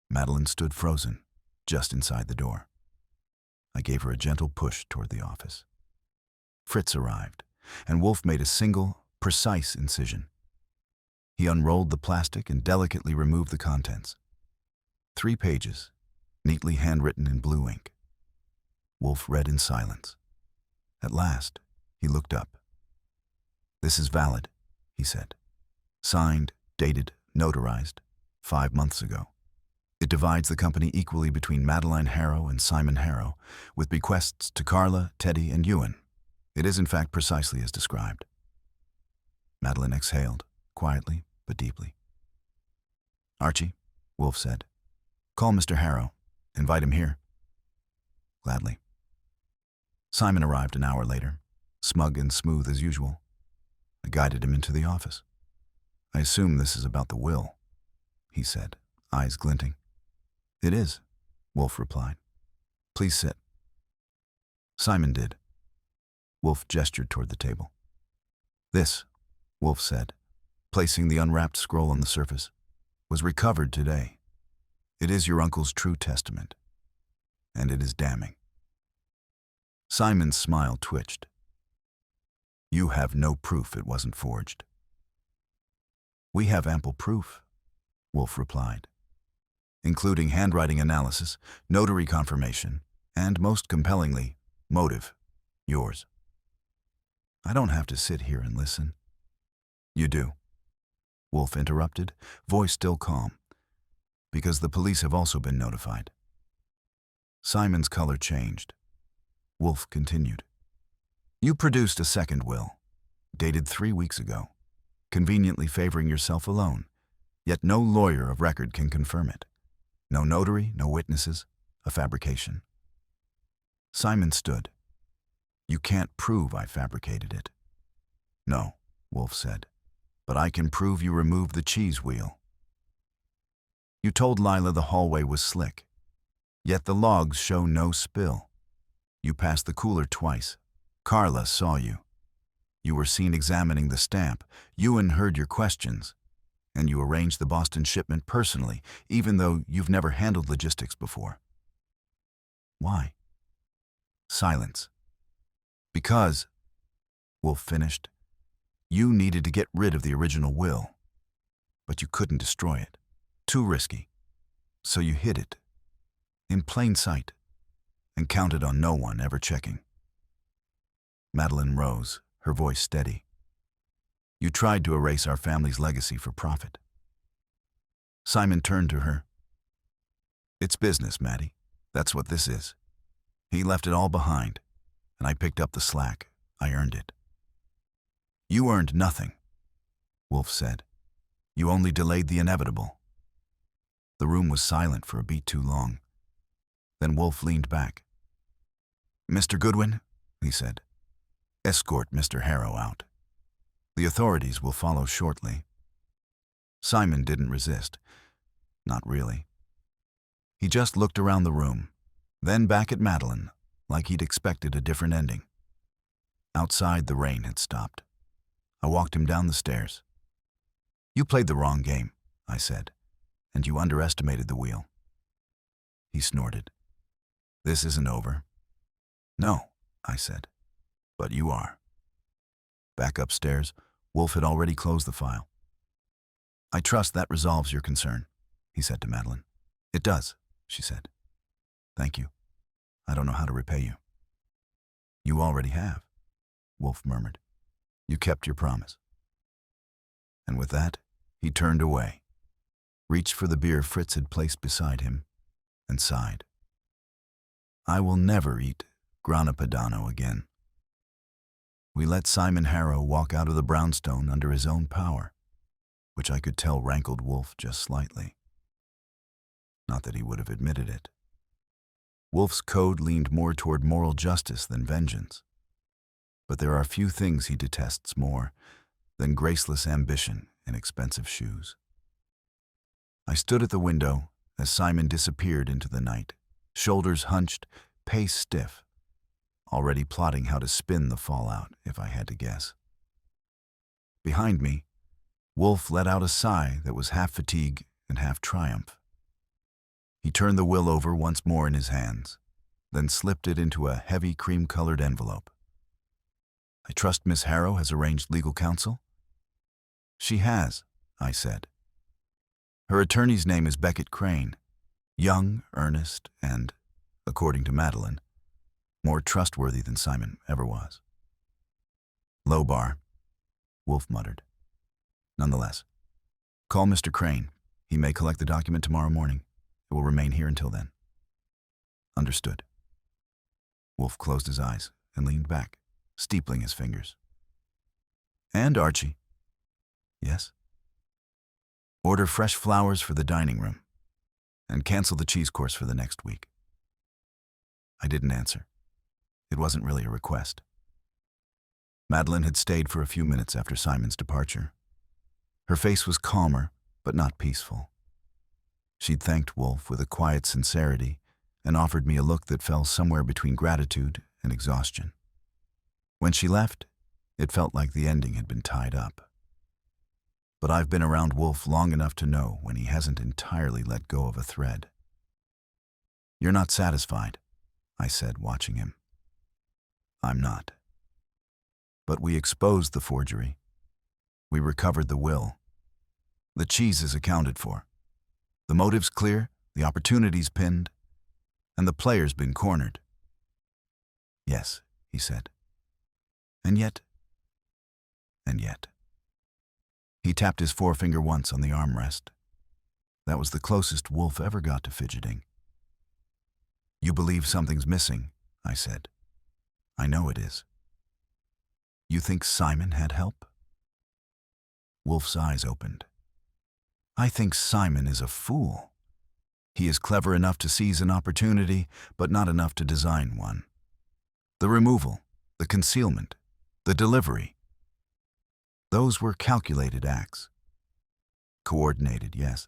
Speaker 1: Madeline stood frozen, just inside the door. I gave her a gentle push toward the office. Fritz arrived, and Wolfe made a single, precise incision. He unrolled the plastic and delicately removed the contents. 3 pages, neatly handwritten in blue ink. Wolfe read in silence. At last, he looked up. "This is valid," he said. "Signed, dated, notarized, 5 months ago. It divides the company equally between Madeline Harrow and Simon Harrow, with bequests to Carla, Teddy, and Ewan. It is in fact precisely as described." Madeline exhaled, quietly but deeply. "Archie," Wolfe said, "call Mr. Harrow. Invite him here." "Gladly." Simon arrived an hour later, smug and smooth as usual. I guided him into the office. "I assume this is about the will," he said, eyes glinting. "It is," Wolfe replied. "Please sit." Simon did. Wolfe gestured toward the table. "This," Wolfe said, placing the unwrapped scroll on the surface, "was recovered today. It is your uncle's true testament, and it is damning." Simon's smile twitched. "You have no proof it wasn't forged." "We have ample proof," Wolfe replied, "including handwriting analysis, notary confirmation, and most compellingly, motive, yours." "I don't have to sit here and listen." "You do," Wolfe interrupted, voice still calm, "because the police have also been notified." Simon's color changed. Wolfe continued. "You produced a second will, dated 3 weeks ago, conveniently favoring yourself alone, yet no lawyer of record can confirm it. No notary, no witnesses, a fabrication." Simon stood. "You can't prove I fabricated it." "No," Wolfe said, "but I can prove you removed the cheese wheel." "You told Lila the hallway was slick, yet the logs show no spill. You passed the cooler twice. Carla saw you. You were seen examining the stamp. Ewan heard your questions. And you arranged the Boston shipment personally, even though you've never handled logistics before." "Why?" Silence. "Because," Wolfe finished, "you needed to get rid of the original will, but you couldn't destroy it. Too risky. So you hid it. In plain sight. and counted on no one ever checking. Madeline rose, her voice steady. You tried to erase our family's legacy for profit. Simon turned to her. It's business, Maddie. That's what this is. He left it all behind, and I picked up the slack. I earned it. You earned nothing, Wolfe said. You only delayed the inevitable. The room was silent for a beat too long. Then Wolfe leaned back. Mr. Goodwin, he said, escort Mr. Harrow out. The authorities will follow shortly. Simon didn't resist. Not really. He just looked around the room, then back at Madeline, like he'd expected a different ending. Outside, the rain had stopped. I walked him down the stairs. You played the wrong game, I said, and you underestimated the wheel. He snorted. This isn't over. No, I said, but you are. Back upstairs, Wolfe had already closed the file. I trust that resolves your concern, he said to Madeline. It does, she said. Thank you. I don't know how to repay you. You already have, Wolfe murmured. You kept your promise. And with that, he turned away, reached for the beer Fritz had placed beside him, and sighed. I will never eat grana padano again. We let Simon Harrow walk out of the brownstone under his own power, which I could tell rankled Wolfe just slightly. Not that he would have admitted it. Wolfe's code leaned more toward moral justice than vengeance. But there are few things he detests more than graceless ambition in expensive shoes. I stood at the window as Simon disappeared into the night, shoulders hunched, pace stiff, already plotting how to spin the fallout if I had to guess. Behind me, Wolfe let out a sigh that was half fatigue and half triumph. He turned the will over once more in his hands, then slipped it into a heavy cream-colored envelope. I trust Miss Harrow has arranged legal counsel? She has, I said. Her attorney's name is Beckett Crane, young, earnest, and, according to Madeline, more trustworthy than Simon ever was. Low bar, Wolfe muttered. Nonetheless, call Mr. Crane. He may collect the document tomorrow morning. It will remain here until then. Understood. Wolfe closed his eyes and leaned back, steepling his fingers. And Archie. Yes? Order fresh flowers for the dining room, and cancel the cheese course for the next week. I didn't answer. It wasn't really a request. Madeline had stayed for a few minutes after Simon's departure. Her face was calmer, but not peaceful. She'd thanked Wolfe with a quiet sincerity and offered me a look that fell somewhere between gratitude and exhaustion. When she left, it felt like the ending had been tied up. But I've been around Wolfe long enough to know when he hasn't entirely let go of a thread. You're not satisfied, I said, watching him. I'm not. But we exposed the forgery. We recovered the will. The cheese is accounted for. The motive's clear, the opportunity's pinned, and the player's been cornered. Yes, he said. And yet. He tapped his forefinger once on the armrest. That was the closest Wolfe ever got to fidgeting. You believe something's missing, I said. I know it is. You think Simon had help? Wolfe's eyes opened. I think Simon is a fool. He is clever enough to seize an opportunity, but not enough to design one. The removal, the concealment, the delivery. Those were calculated acts. Coordinated, yes.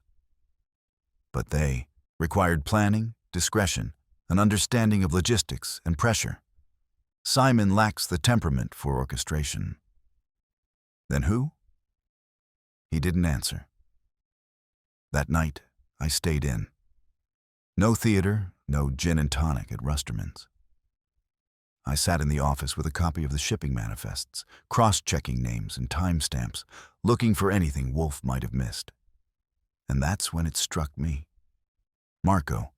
Speaker 1: But they required planning, discretion, an understanding of logistics and pressure. Simon lacks the temperament for orchestration. Then who? He didn't answer. That night, I stayed in. No theater, no gin and tonic at Rusterman's. I sat in the office with a copy of the shipping manifests, cross-checking names and timestamps, looking for anything Wolfe might have missed. And that's when it struck me. Marco.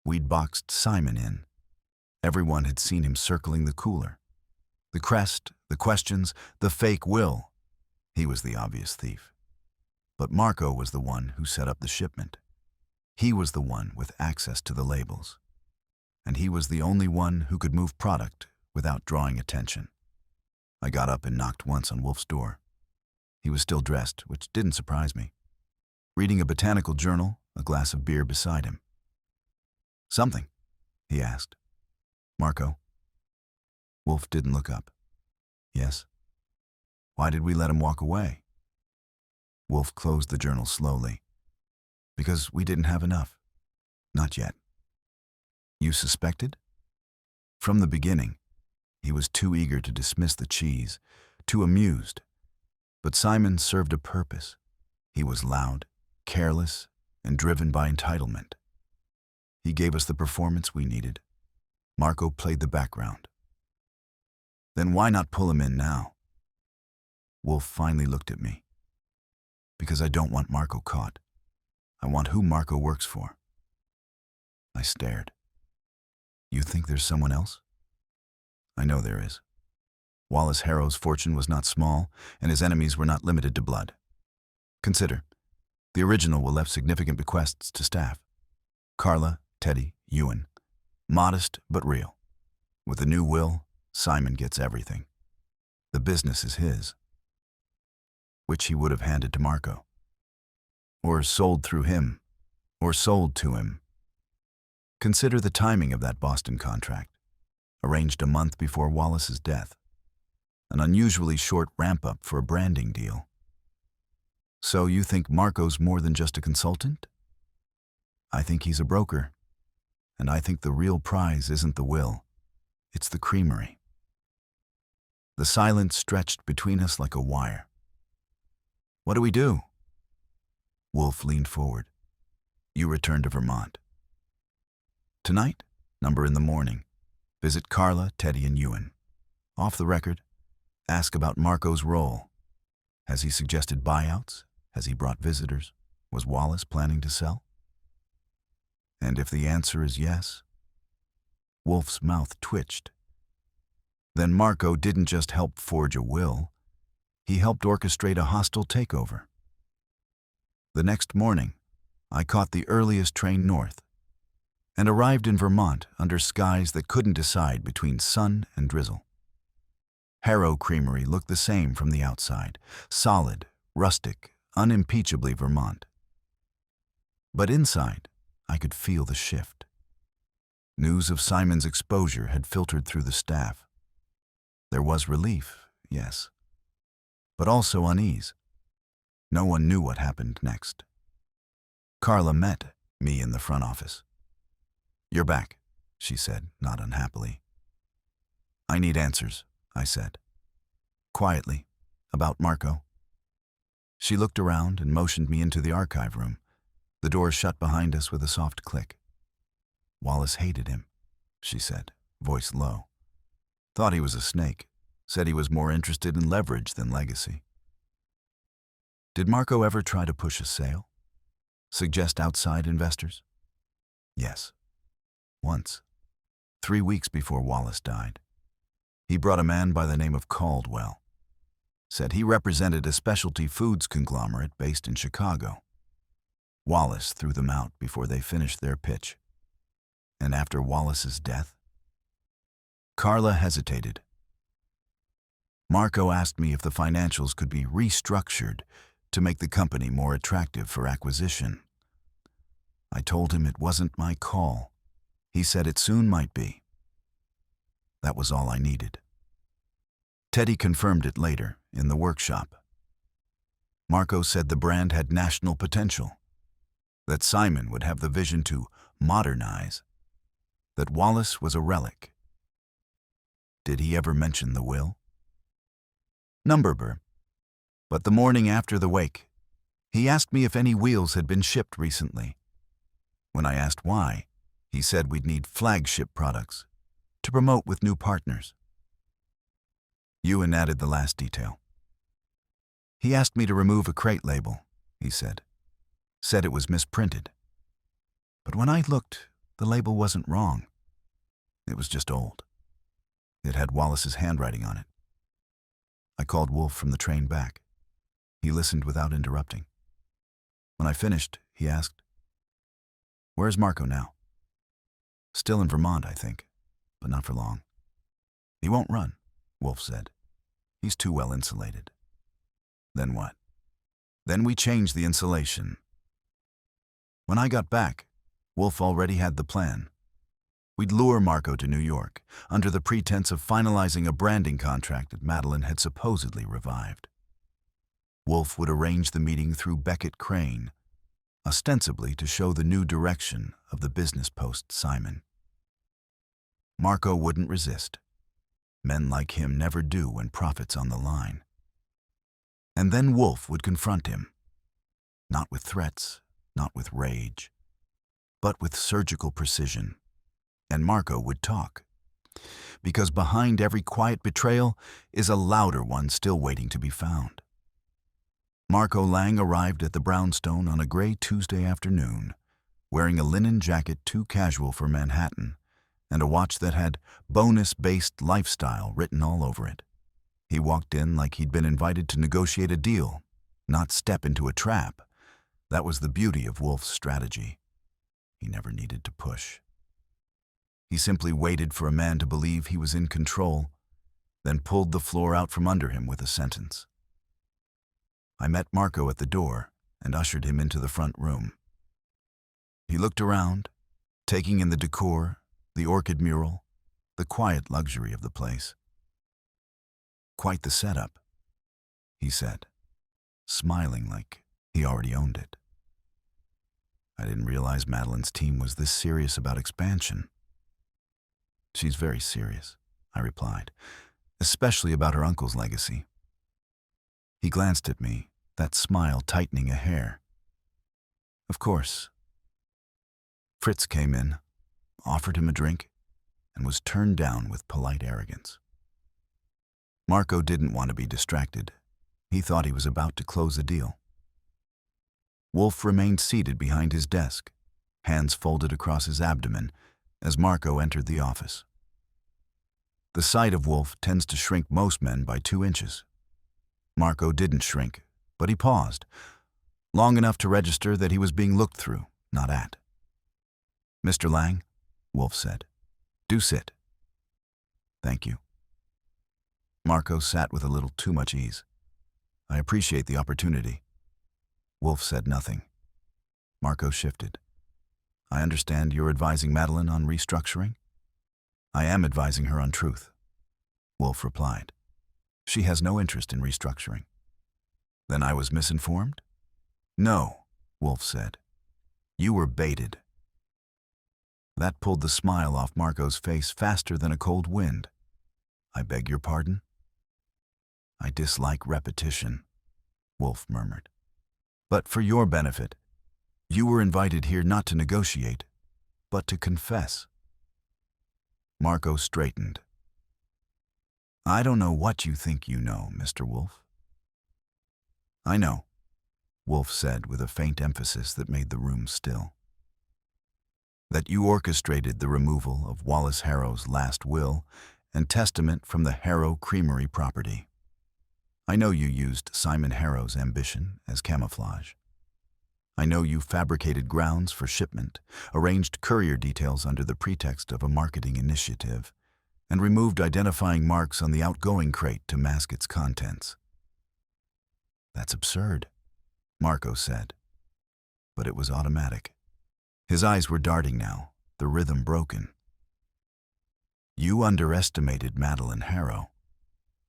Speaker 1: We'd boxed Simon in, Everyone had seen him circling the cooler. The crest, the questions, the fake will. He was the obvious thief. But Marco was the one who set up the shipment. He was the one with access to the labels. And he was the only one who could move product without drawing attention. I got up and knocked once on Wolfe's door. He was still dressed, which didn't surprise me. Reading a botanical journal, a glass of beer beside him. "Something?" he asked. "Marco?" Wolfe didn't look up. "Yes." "Why did we let him walk away?" Wolfe closed the journal slowly. "Because we didn't have enough. Not yet." "You suspected?" From the beginning, he was too eager to dismiss the cheese, too amused. But Simon served a purpose. He was loud, careless, and driven by entitlement. He gave us the performance we needed. Marco played the background. "Then why not pull him in now?" Wolfe finally looked at me. "Because I don't want Marco caught. I want who Marco works for." I stared. "You think there's someone else?" "I know there is." Wallace Harrow's fortune was not small, and his enemies were not limited to blood. Consider, the original will left significant bequests to staff. Carla, Teddy, Ewan. Modest but real. With the new will, Simon gets everything. The business is his, which he would have handed to Marco. Or sold through him, or sold to him. Consider the timing of that Boston contract, arranged a month before Wallace's death. An unusually short ramp-up for a branding deal. So you think Marco's more than just a consultant? I think he's a broker. And I think the real prize isn't the will, it's the creamery. The silence stretched between us like a wire. "What do we do?" Wolfe leaned forward. "You return to Vermont. Tonight, number in the morning. Visit Carla, Teddy, and Ewan. Off the record, ask about Marco's role. Has he suggested buyouts? Has he brought visitors? Was Wallace planning to sell? And if the answer is yes," Wolfe's mouth twitched, "then Marco didn't just help forge a will, he helped orchestrate a hostile takeover." The next morning, I caught the earliest train north and arrived in Vermont under skies that couldn't decide between sun and drizzle. Harrow Creamery looked the same from the outside, solid, rustic, unimpeachably Vermont. But inside, I could feel the shift. News of Simon's exposure had filtered through the staff. There was relief, yes, but also unease. No one knew what happened next. Carla met me in the front office. "You're back," she said, not unhappily. "I need answers," I said. Quietly, about Marco. She looked around and motioned me into the archive room. The door shut behind us with a soft click. "Wallace hated him," she said, voice low. "Thought he was a snake. Said he was more interested in leverage than legacy." "Did Marco ever try to push a sale? Suggest outside investors?" "Yes. Once. 3 weeks before Wallace died. He brought a man by the name of Caldwell. Said he represented a specialty foods conglomerate based in Chicago. Wallace threw them out before they finished their pitch. And after Wallace's death?" Carla hesitated. "Marco asked me if the financials could be restructured to make the company more attractive for acquisition. I told him it wasn't my call. He said it soon might be. That was all I needed." Teddy confirmed it later, in the workshop. Marco said the brand had national potential, that Simon would have the vision to modernize, that Wallace was a relic. Did he ever mention the will? Numberber. But the morning after the wake, he asked me if any wheels had been shipped recently. When I asked why, he said we'd need flagship products to promote with new partners. Ewan added the last detail. "He asked me to remove a crate label," he said. "Said it was misprinted. But when I looked, the label wasn't wrong. It was just old. It had Wallace's handwriting on it. I called Wolfe from the train back. He listened without interrupting. When I finished, he asked, "Where's Marco now?" "Still in Vermont, I think, but not for long." "He won't run," Wolfe said. "He's too well insulated." "Then what?" "Then we changed the insulation." When I got back, Wolfe already had the plan. We'd lure Marco to New York, under the pretense of finalizing a branding contract that Madeline had supposedly revived. Wolfe would arrange the meeting through Beckett Crane, ostensibly to show the new direction of the business post Simon. Marco wouldn't resist. Men like him never do when profit's on the line. And then Wolfe would confront him, not with threats, not with rage, but with surgical precision. And Marco would talk, because behind every quiet betrayal is a louder one still waiting to be found. Marco Lang arrived at the brownstone on a gray Tuesday afternoon, wearing a linen jacket too casual for Manhattan and a watch that had bonus-based lifestyle written all over it. He walked in like he'd been invited to negotiate a deal, not step into a trap. That was the beauty of Wolfe's strategy. He never needed to push. He simply waited for a man to believe he was in control, then pulled the floor out from under him with a sentence. I met Marco at the door and ushered him into the front room. He looked around, taking in the decor, the orchid mural, the quiet luxury of the place. "Quite the setup," he said, smiling like he already owned it. I didn't realize Madeline's team was this serious about expansion. "She's very serious," I replied, "especially about her uncle's legacy." He glanced at me, that smile tightening a hair. "Of course." Fritz came in, offered him a drink, and was turned down with polite arrogance. Marco didn't want to be distracted. He thought he was about to close a deal. Wolfe remained seated behind his desk, hands folded across his abdomen, as Marco entered the office. The sight of Wolfe tends to shrink most men by 2 inches. Marco didn't shrink, but he paused, long enough to register that he was being looked through, not at. "Mr. Lang," Wolfe said, "do sit." "Thank you." Marco sat with a little too much ease. "I appreciate the opportunity." Wolfe said nothing. Marco shifted. "I understand you're advising Madeline on restructuring?" "I am advising her on truth," Wolfe replied. "She has no interest in restructuring." "Then I was misinformed?" "No," Wolfe said. "You were baited." That pulled the smile off Marco's face faster than a cold wind. "I beg your pardon?" "I dislike repetition," Wolfe murmured. "But for your benefit, you were invited here not to negotiate, but to confess." Marco straightened. "I don't know what you think you know, Mr. Wolfe." "I know," Wolfe said with a faint emphasis that made the room still. "That you orchestrated the removal of Wallace Harrow's last will and testament from the Harrow Creamery property. I know you used Simon Harrow's ambition as camouflage. I know you fabricated grounds for shipment, arranged courier details under the pretext of a marketing initiative, and removed identifying marks on the outgoing crate to mask its contents." "That's absurd," Marco said. But it was automatic. His eyes were darting now, the rhythm broken. "You underestimated Madeline Harrow,"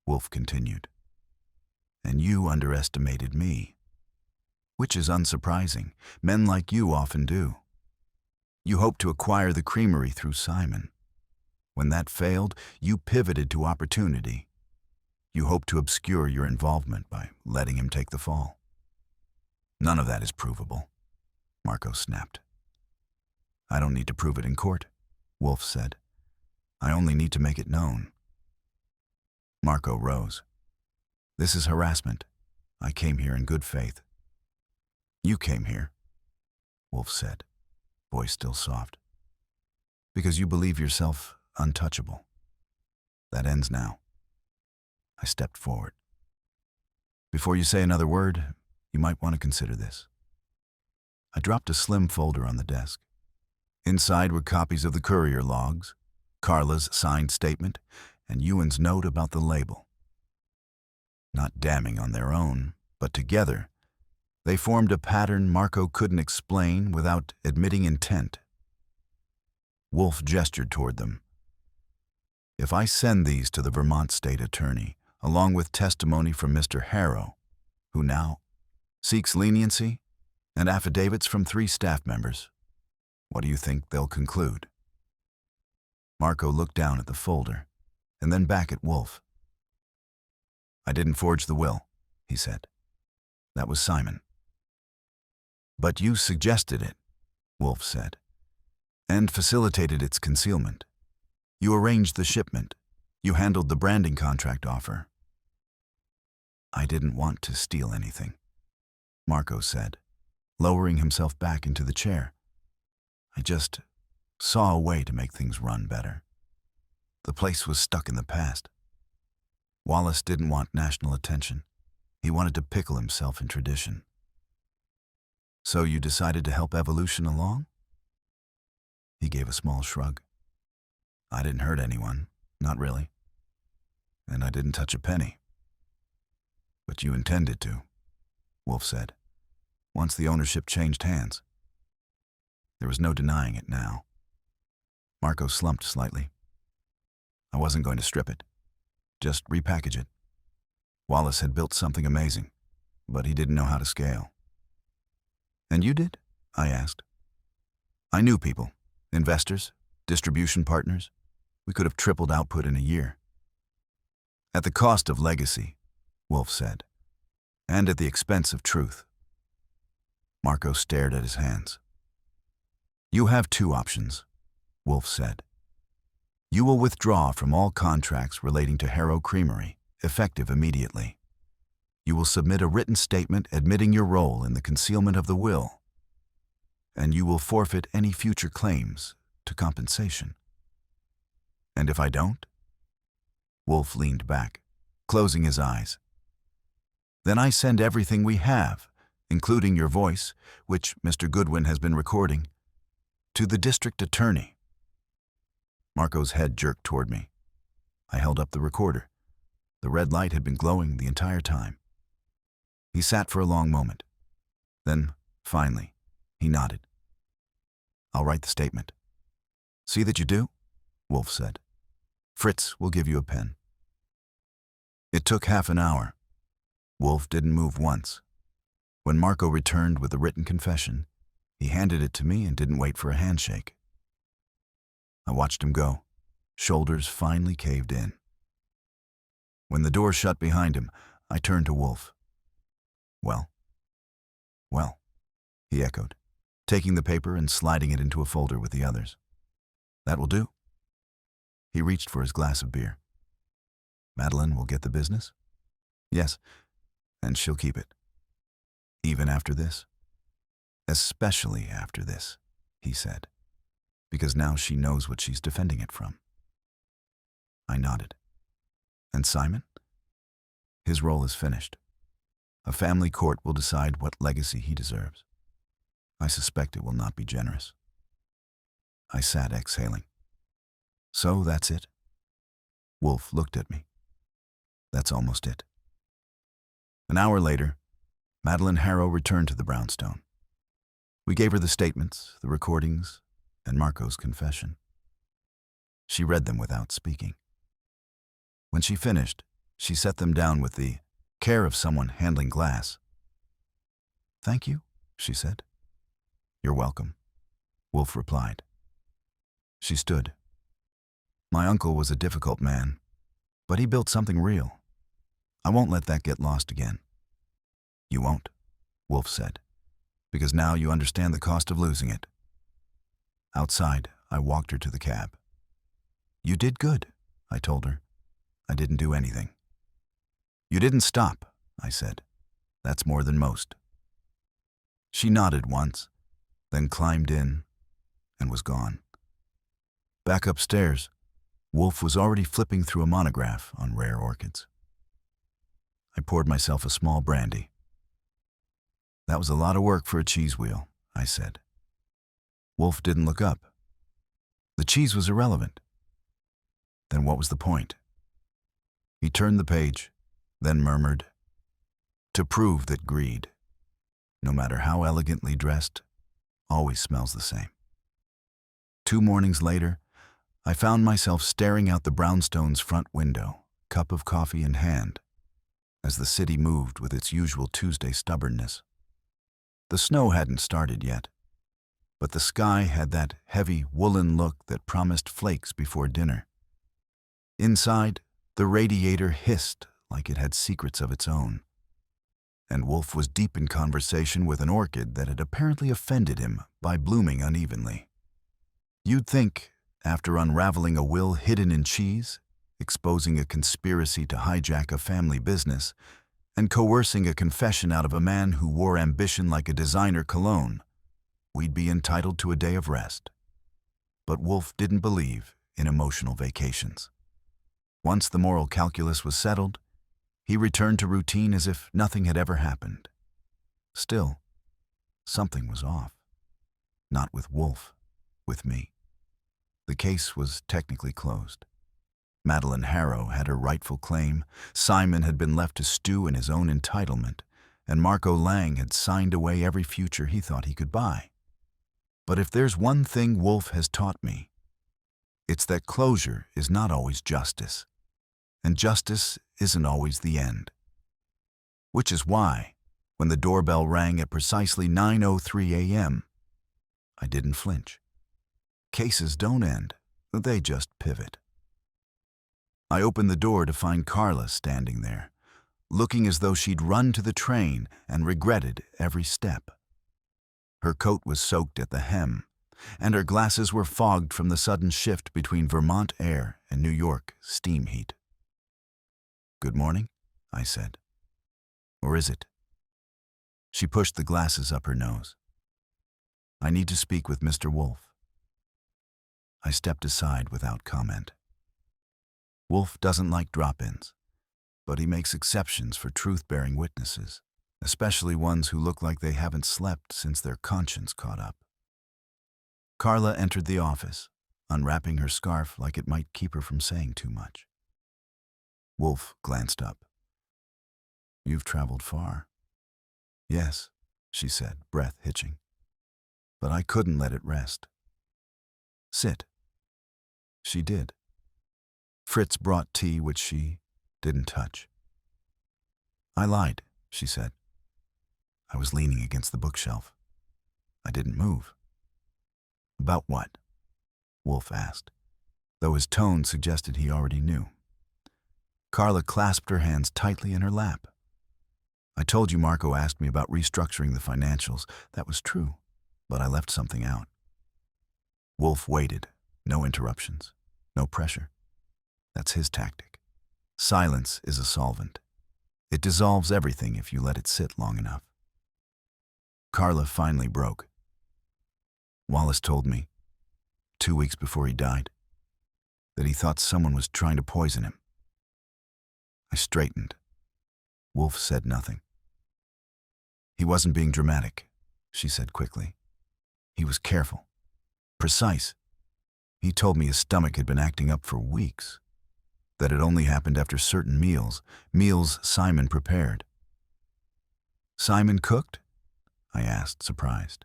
Speaker 1: Wolfe continued. "And you underestimated me. Which is unsurprising. Men like you often do. You hoped to acquire the creamery through Simon. When that failed, you pivoted to opportunity. You hoped to obscure your involvement by letting him take the fall." "None of that is provable," Marco snapped. "I don't need to prove it in court," Wolfe said. "I only need to make it known." Marco rose. "This is harassment. I came here in good faith." "You came here," Wolfe said, voice still soft, "because you believe yourself untouchable. That ends now. I stepped forward. Before you say another word, you might want to consider this. I dropped a slim folder on the desk. Inside were copies of the courier logs, Carla's signed statement, and Ewan's note about the label. Not damning on their own, but together, they formed a pattern Marco couldn't explain without admitting intent. Wolfe gestured toward them. If I send these to the Vermont State Attorney, along with testimony from Mr. Harrow, who now seeks leniency, and affidavits from 3 staff members, what do you think they'll conclude? Marco looked down at the folder, and then back at Wolfe. I didn't forge the will, he said. That was Simon. But you suggested it, Wolfe said, and facilitated its concealment. You arranged the shipment. You handled the branding contract offer. I didn't want to steal anything, Marco said, lowering himself back into the chair. I just saw a way to make things run better. The place was stuck in the past. Wallace didn't want national attention. He wanted to pickle himself in tradition. So you decided to help evolution along? He gave a small shrug. I didn't hurt anyone, not really. And I didn't touch a penny. But you intended to, Wolfe said, once the ownership changed hands. There was no denying it now. Marco slumped slightly. I wasn't going to strip it, just repackage it. Wallace had built something amazing, but he didn't know how to scale. And you did? I asked. I knew people, investors, distribution partners. We could have tripled output in a year. At the cost of legacy, Wolfe said, and at the expense of truth. Marco stared at his hands. You have 2 options, Wolfe said. You will withdraw from all contracts relating to Harrow Creamery, effective immediately. You will submit a written statement admitting your role in the concealment of the will, and you will forfeit any future claims to compensation. And if I don't? Wolfe leaned back, closing his eyes. Then I send everything we have, including your voice, which Mr. Goodwin has been recording, to the district attorney. Marco's head jerked toward me. I held up the recorder. The red light had been glowing the entire time. He sat for a long moment. Then, finally, he nodded. I'll write the statement. See that you do, Wolfe said. Fritz will give you a pen. It took half an hour. Wolfe didn't move once. When Marco returned with the written confession, he handed it to me and didn't wait for a handshake. I watched him go, shoulders finally caved in. When the door shut behind him, I turned to Wolfe. Well, he echoed, taking the paper and sliding it into a folder with the others. That will do. He reached for his glass of beer. Madeline will get the business? Yes, and she'll keep it. Even after this? Especially after this, he said, because now she knows what she's defending it from. I nodded. And Simon? His role is finished. A family court will decide what legacy he deserves. I suspect it will not be generous. I sat exhaling. So that's it? Wolfe looked at me. That's almost it. An hour later, Madeline Harrow returned to the brownstone. We gave her the statements, the recordings, and Marco's confession. She read them without speaking. When she finished, she set them down with the care of someone handling glass. Thank you, she said. You're welcome, Wolfe replied. She stood. My uncle was a difficult man, but he built something real. I won't let that get lost again. You won't, Wolfe said, because now you understand the cost of losing it. Outside, I walked her to the cab. You did good, I told her. I didn't do anything. You didn't stop, I said. That's more than most. She nodded once, then climbed in and was gone. Back upstairs, Wolfe was already flipping through a monograph on rare orchids. I poured myself a small brandy. "That was a lot of work for a cheese wheel," I said. Wolfe didn't look up. The cheese was irrelevant. Then what was the point? He turned the page, then murmured, "To prove that greed, no matter how elegantly dressed, always smells the same." 2 mornings later, I found myself staring out the brownstone's front window, cup of coffee in hand, as the city moved with its usual Tuesday stubbornness. The snow hadn't started yet, but the sky had that heavy woolen look that promised flakes before dinner. Inside, the radiator hissed like it had secrets of its own, and Wolfe was deep in conversation with an orchid that had apparently offended him by blooming unevenly. You'd think, after unraveling a will hidden in cheese, exposing a conspiracy to hijack a family business, and coercing a confession out of a man who wore ambition like a designer cologne, we'd be entitled to a day of rest. But Wolfe didn't believe in emotional vacations. Once the moral calculus was settled, he returned to routine as if nothing had ever happened. Still, something was off. Not with Wolfe, with me. The case was technically closed. Madeline Harrow had her rightful claim, Simon had been left to stew in his own entitlement, and Marco Lang had signed away every future he thought he could buy. But if there's one thing Wolfe has taught me, it's that closure is not always justice, and justice isn't always the end. Which is why, when the doorbell rang at precisely 9:03 a.m., I didn't flinch. Cases don't end, they just pivot. I opened the door to find Carla standing there, looking as though she'd run to the train and regretted every step. Her coat was soaked at the hem, and her glasses were fogged from the sudden shift between Vermont air and New York steam heat. "Good morning," I said. "Or is it?" She pushed the glasses up her nose. "I need to speak with Mr. Wolfe." I stepped aside without comment. Wolfe doesn't like drop-ins, but he makes exceptions for truth-bearing witnesses, especially ones who look like they haven't slept since their conscience caught up. Carla entered the office, unwrapping her scarf like it might keep her from saying too much. Wolfe glanced up. "You've traveled far." "Yes," she said, breath hitching. "But I couldn't let it rest." "Sit." She did. Fritz brought tea, which she didn't touch. "I lied," she said. I was leaning against the bookshelf. I didn't move. "About what?" Wolfe asked, though his tone suggested he already knew. Carla clasped her hands tightly in her lap. "I told you Marco asked me about restructuring the financials. That was true, but I left something out." Wolfe waited. No interruptions. No pressure. That's his tactic. Silence is a solvent. It dissolves everything if you let it sit long enough. Carla finally broke. "Wallace told me, 2 weeks before he died, that he thought someone was trying to poison him." I straightened. Wolfe said nothing. "He wasn't being dramatic," she said quickly. "He was careful, precise. He told me his stomach had been acting up for weeks, that it only happened after certain meals Simon prepared." "Simon cooked?" I asked, surprised.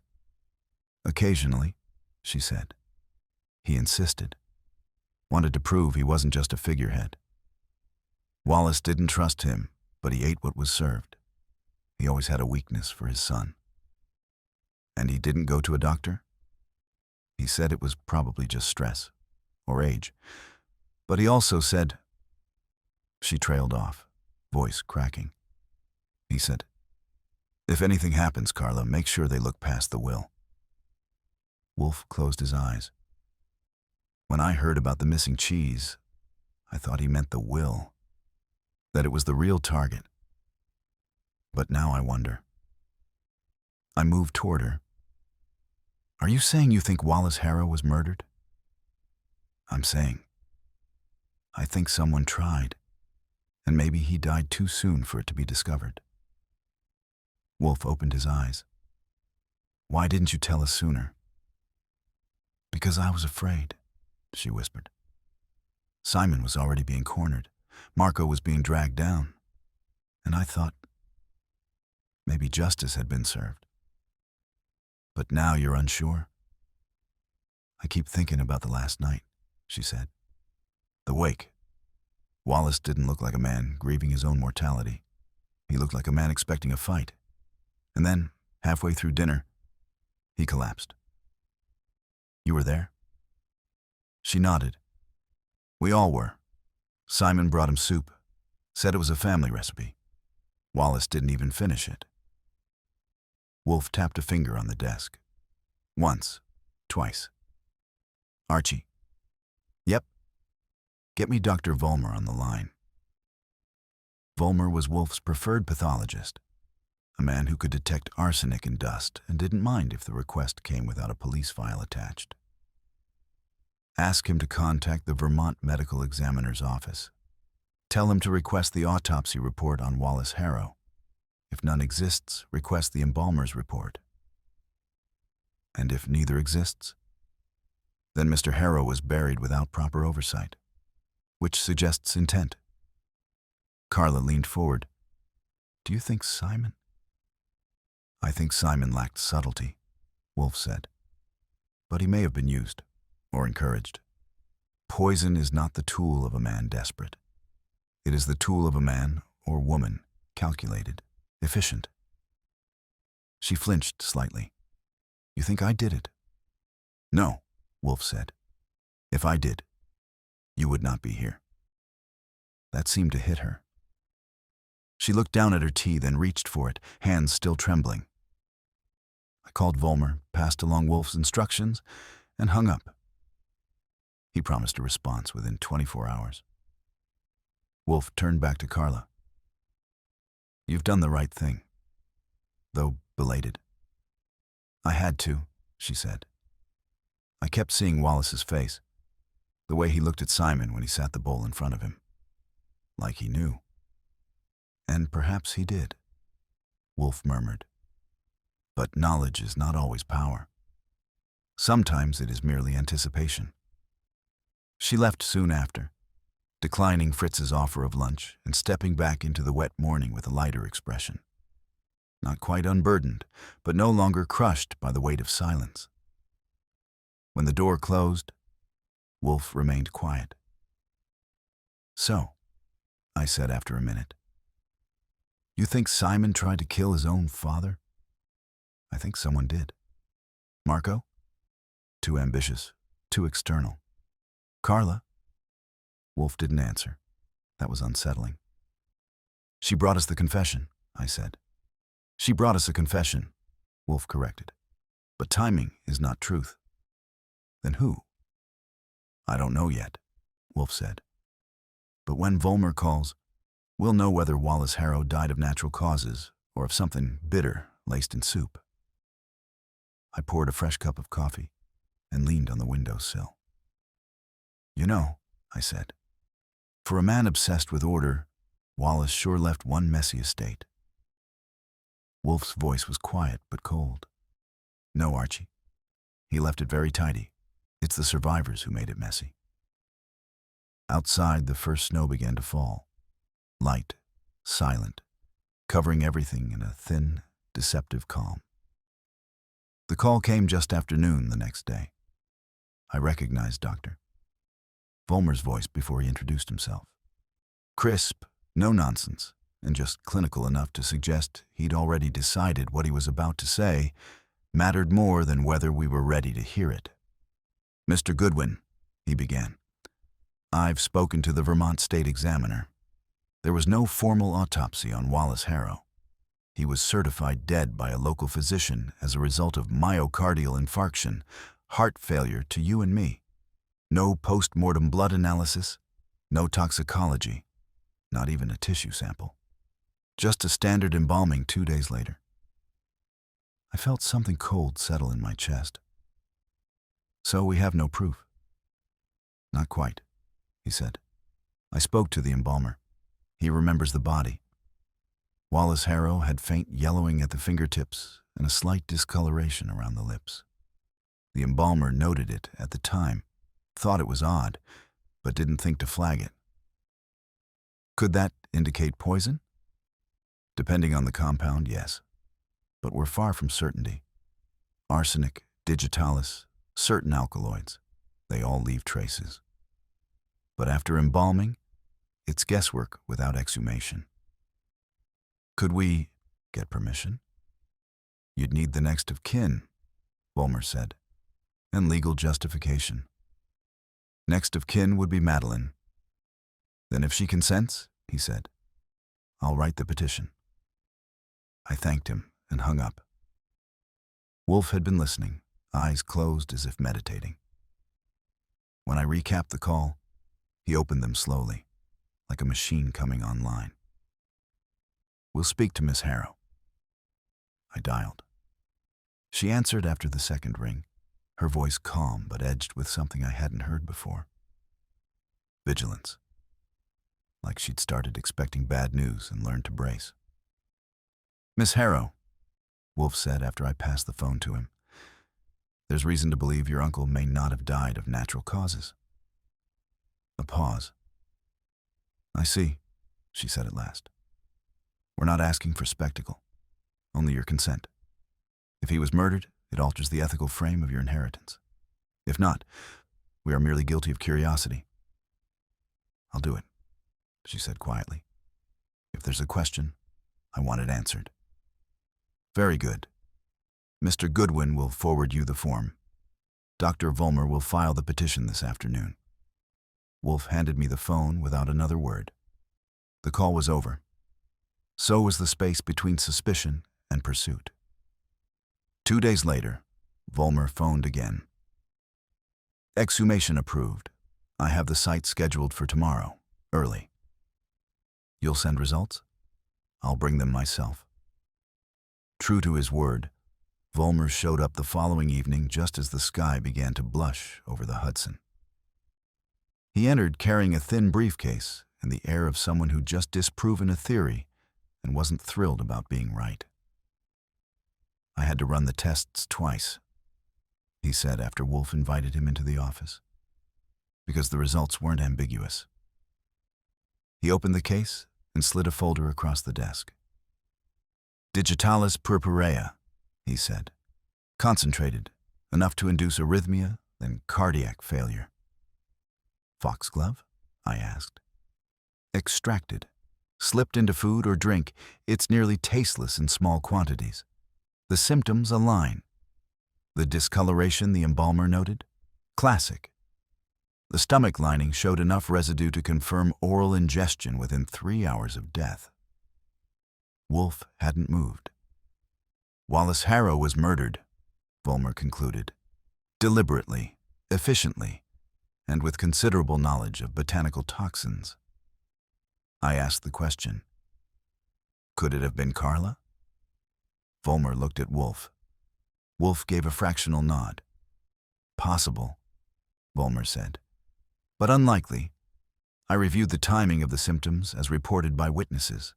Speaker 1: "Occasionally," she said. "He insisted. Wanted to prove he wasn't just a figurehead. Wallace didn't trust him, but he ate what was served. He always had a weakness for his son." "And he didn't go to a doctor?" "He said it was probably just stress, or age. But he also said—" She trailed off, voice cracking. He said, "If anything happens, Carla, make sure they look past the will." Wolfe closed his eyes. When I heard about the missing cheese, I thought he meant the will, that it was the real target. But now I wonder. I moved toward her. "Are you saying you think Wallace Harrow was murdered?" "I'm saying I think someone tried, and maybe he died too soon for it to be discovered. Wolfe opened his eyes. Why didn't you tell us sooner? Because I was afraid, she whispered. Simon was already being cornered. Marco was being dragged down. And I thought maybe justice had been served. But now you're unsure? I keep thinking about the last night, she said. The wake. Wallace didn't look like a man grieving his own mortality. He looked like a man expecting a fight. And then, halfway through dinner, he collapsed. You were there? She nodded. We all were. Simon brought him soup, said it was a family recipe. Wallace didn't even finish it. Wolfe tapped a finger on the desk. Once, twice. Archie. Yep. Get me Dr. Vollmer on the line. Vollmer was Wolfe's preferred pathologist, a man who could detect arsenic in dust and didn't mind if the request came without a police file attached. Ask him to contact the Vermont Medical Examiner's office. Tell him to request the autopsy report on Wallace Harrow. If none exists, request the embalmer's report. And if neither exists, then Mr. Harrow was buried without proper oversight, which suggests intent. Carla leaned forward. Do you think Simon? I think Simon lacked subtlety, Wolfe said. But he may have been used, or encouraged. Poison is not the tool of a man desperate. It is the tool of a man or woman calculated, efficient. She flinched slightly. You think I did it? No, Wolfe said. If I did, you would not be here. That seemed to hit her. She looked down at her tea, then reached for it, hands still trembling. I called Vollmer, passed along Wolfe's instructions, and hung up. He promised a response within 24 hours. Wolfe turned back to Carla. You've done the right thing, though belated. I had to, she said. I kept seeing Wallace's face, the way he looked at Simon when he sat the bowl in front of him. Like he knew. And perhaps he did, Wolfe murmured. But knowledge is not always power. Sometimes it is merely anticipation. She left soon after, declining Fritz's offer of lunch and stepping back into the wet morning with a lighter expression. Not quite unburdened, but no longer crushed by the weight of silence. When the door closed, Wolfe remained quiet. So, I said after a minute, you think Simon tried to kill his own father? I think someone did. Marco? Too ambitious, too external. Carla? Wolfe didn't answer. That was unsettling. She brought us the confession, I said. She brought us a confession, Wolfe corrected. But timing is not truth. Then who? I don't know yet, Wolfe said. But when Vollmer calls, we'll know whether Wallace Harrow died of natural causes or of something bitter laced in soup. I poured a fresh cup of coffee and leaned on the windowsill. You know, I said, for a man obsessed with order, Wallace sure left one messy estate. Wolfe's voice was quiet but cold. No, Archie. He left it very tidy. It's the survivors who made it messy. Outside, the first snow began to fall. Light, silent, covering everything in a thin, deceptive calm. The call came just after noon the next day. I recognized Doctor Vollmer's voice before he introduced himself. Crisp, no nonsense, and just clinical enough to suggest he'd already decided what he was about to say mattered more than whether we were ready to hear it. Mr. Goodwin, he began, I've spoken to the Vermont State Examiner. There was no formal autopsy on Wallace Harrow. He was certified dead by a local physician as a result of myocardial infarction, heart failure to you and me. No post-mortem blood analysis, no toxicology, not even a tissue sample. Just a standard embalming 2 days later. I felt something cold settle in my chest. So we have no proof. Not quite, he said. I spoke to the embalmer. He remembers the body. Wallace Harrow had faint yellowing at the fingertips and a slight discoloration around the lips. The embalmer noted it at the time, thought it was odd, but didn't think to flag it. Could that indicate poison? Depending on the compound, yes. But we're far from certainty. Arsenic, digitalis, certain alkaloids, they all leave traces. But after embalming, it's guesswork without exhumation. Could we get permission? You'd need the next of kin, Volmer said, and legal justification. Next of kin would be Madeline. Then if she consents, he said, I'll write the petition. I thanked him and hung up. Wolfe had been listening, eyes closed as if meditating. When I recapped the call, he opened them slowly, like a machine coming online. We'll speak to Miss Harrow. I dialed. She answered after the second ring, her voice calm but edged with something I hadn't heard before. Vigilance. Like she'd started expecting bad news and learned to brace. Miss Harrow, Wolfe said after I passed the phone to him. There's reason to believe your uncle may not have died of natural causes. A pause. I see, she said at last. We're not asking for spectacle, only your consent. If he was murdered, it alters the ethical frame of your inheritance. If not, we are merely guilty of curiosity. I'll do it, she said quietly. If there's a question, I want it answered. Very good. Mr. Goodwin will forward you the form. Dr. Volmer will file the petition this afternoon. Wolfe handed me the phone without another word. The call was over. So was the space between suspicion and pursuit. 2 days later, Volmer phoned again. Exhumation approved. I have the site scheduled for tomorrow, early. You'll send results? I'll bring them myself. True to his word, Volmer showed up the following evening just as the sky began to blush over the Hudson. He entered carrying a thin briefcase and the air of someone who'd just disproven a theory and wasn't thrilled about being right. I had to run the tests twice, he said after Wolfe invited him into the office, because the results weren't ambiguous. He opened the case and slid a folder across the desk. Digitalis purpurea, he said. Concentrated, enough to induce arrhythmia, then cardiac failure. Foxglove? I asked. Extracted. Slipped into food or drink, it's nearly tasteless in small quantities. The symptoms align. The discoloration the embalmer noted? Classic. The stomach lining showed enough residue to confirm oral ingestion within 3 hours of death. Wolfe hadn't moved. Wallace Harrow was murdered, Volmer concluded. Deliberately, efficiently, and with considerable knowledge of botanical toxins. I asked the question. Could it have been Carla? Volmer looked at Wolfe. Wolfe gave a fractional nod. Possible, Volmer said, but unlikely. I reviewed the timing of the symptoms as reported by witnesses.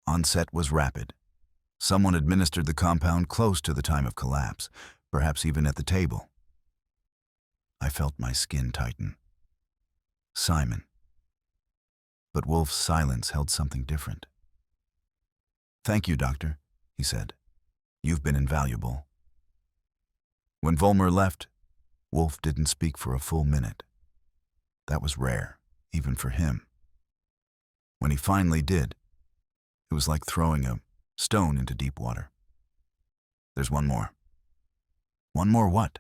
Speaker 1: Onset was rapid. Someone administered the compound close to the time of collapse, perhaps even at the table. I felt my skin tighten. Simon. But Wolfe's silence held something different. Thank you, Doctor, he said. You've been invaluable. When Volmer left, Wolfe didn't speak for a full minute. That was rare, even for him. When he finally did, it was like throwing a stone into deep water. There's one more. One more what?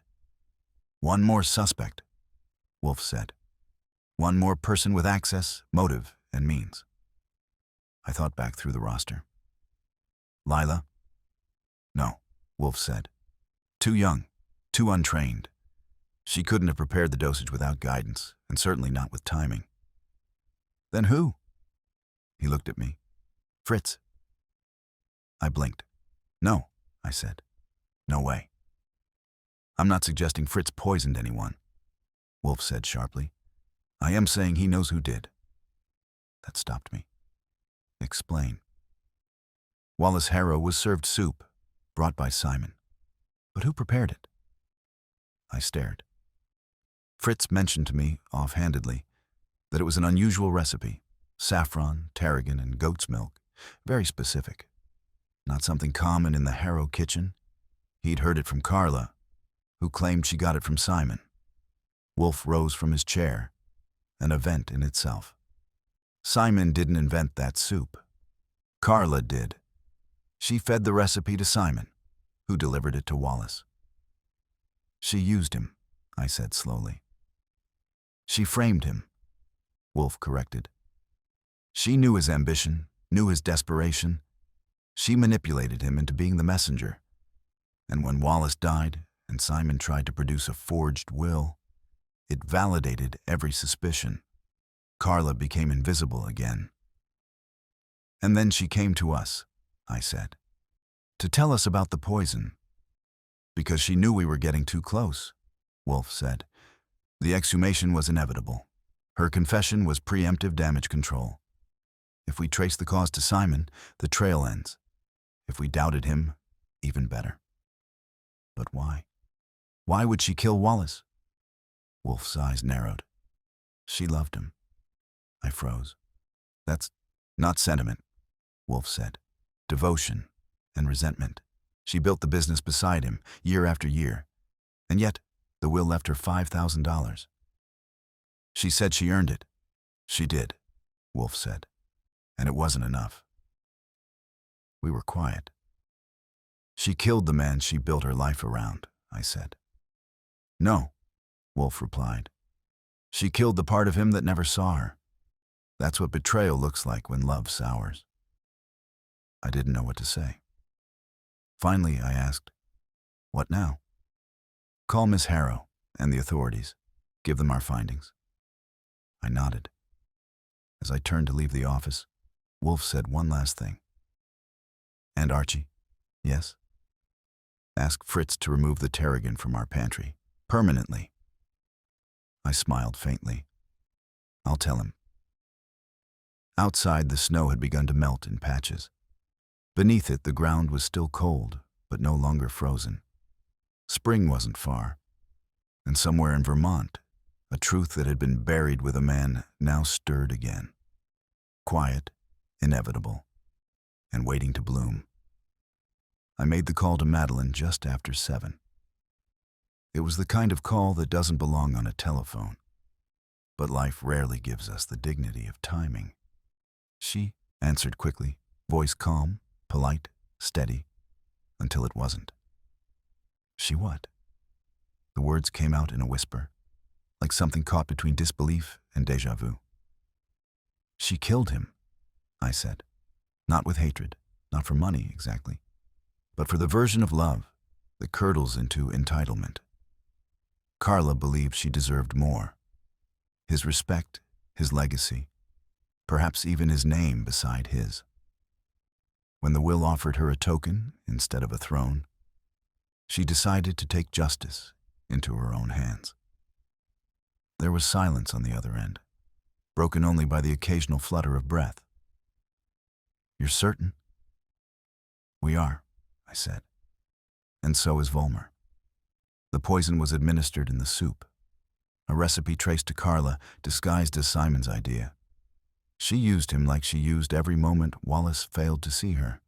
Speaker 1: One more suspect, Wolfe said. One more person with access, motive, and means. I thought back through the roster. Lila? No, Wolfe said. Too young, too untrained. She couldn't have prepared the dosage without guidance, and certainly not with timing. Then who? He looked at me. Fritz. I blinked. No, I said. No way. I'm not suggesting Fritz poisoned anyone, Wolfe said sharply. I am saying he knows who did. That stopped me. Explain. Wallace Harrow was served soup, brought by Simon. But who prepared it? I stared. Fritz mentioned to me, offhandedly, that it was an unusual recipe. Saffron, tarragon, and goat's milk. Very specific. Not something common in the Harrow kitchen. He'd heard it from Carla, who claimed she got it from Simon. Wolfe rose from his chair, an event in itself. Simon didn't invent that soup. Carla did. She fed the recipe to Simon, who delivered it to Wallace. She used him, I said slowly. She framed him, Wolfe corrected. She knew his ambition, knew his desperation. She manipulated him into being the messenger. And when Wallace died and Simon tried to produce a forged will, it validated every suspicion. Carla became invisible again. And then she came to us, I said, to tell us about the poison. Because she knew we were getting too close, Wolfe said. The exhumation was inevitable. Her confession was preemptive damage control. If we trace the cause to Simon, the trail ends. If we doubted him, even better. But why? Why would she kill Wallace? Wolfe's eyes narrowed. She loved him. I froze. That's not sentiment, Wolfe said. Devotion and resentment. She built the business beside him, year after year. And yet, the will left her $5,000. She said she earned it. She did, Wolfe said. And it wasn't enough. We were quiet. She killed the man she built her life around, I said. No, Wolfe replied. She killed the part of him that never saw her. That's what betrayal looks like when love sours. I didn't know what to say. Finally, I asked, what now? Call Miss Harrow and the authorities. Give them our findings. I nodded. As I turned to leave the office, Wolfe said one last thing. And Archie? Yes? Ask Fritz to remove the tarragon from our pantry. Permanently. I smiled faintly. I'll tell him. Outside, the snow had begun to melt in patches. Beneath it, the ground was still cold, but no longer frozen. Spring wasn't far. And somewhere in Vermont, a truth that had been buried with a man now stirred again. Quiet, inevitable, and waiting to bloom. I made the call to Madeline just after 7. It was the kind of call that doesn't belong on a telephone, but life rarely gives us the dignity of timing. She answered quickly, voice calm, polite, steady, until it wasn't. She what? The words came out in a whisper, like something caught between disbelief and déjà vu. She killed him, I said. Not with hatred, not for money exactly, but for the version of love that curdles into entitlement. Carla believed she deserved more. His respect, his legacy, perhaps even his name beside his. When the will offered her a token instead of a throne, she decided to take justice into her own hands. There was silence on the other end, broken only by the occasional flutter of breath. You're certain? We are, I said. And so is Volmer. The poison was administered in the soup, a recipe traced to Carla, disguised as Simon's idea. She used him like she used every moment Wallace failed to see her.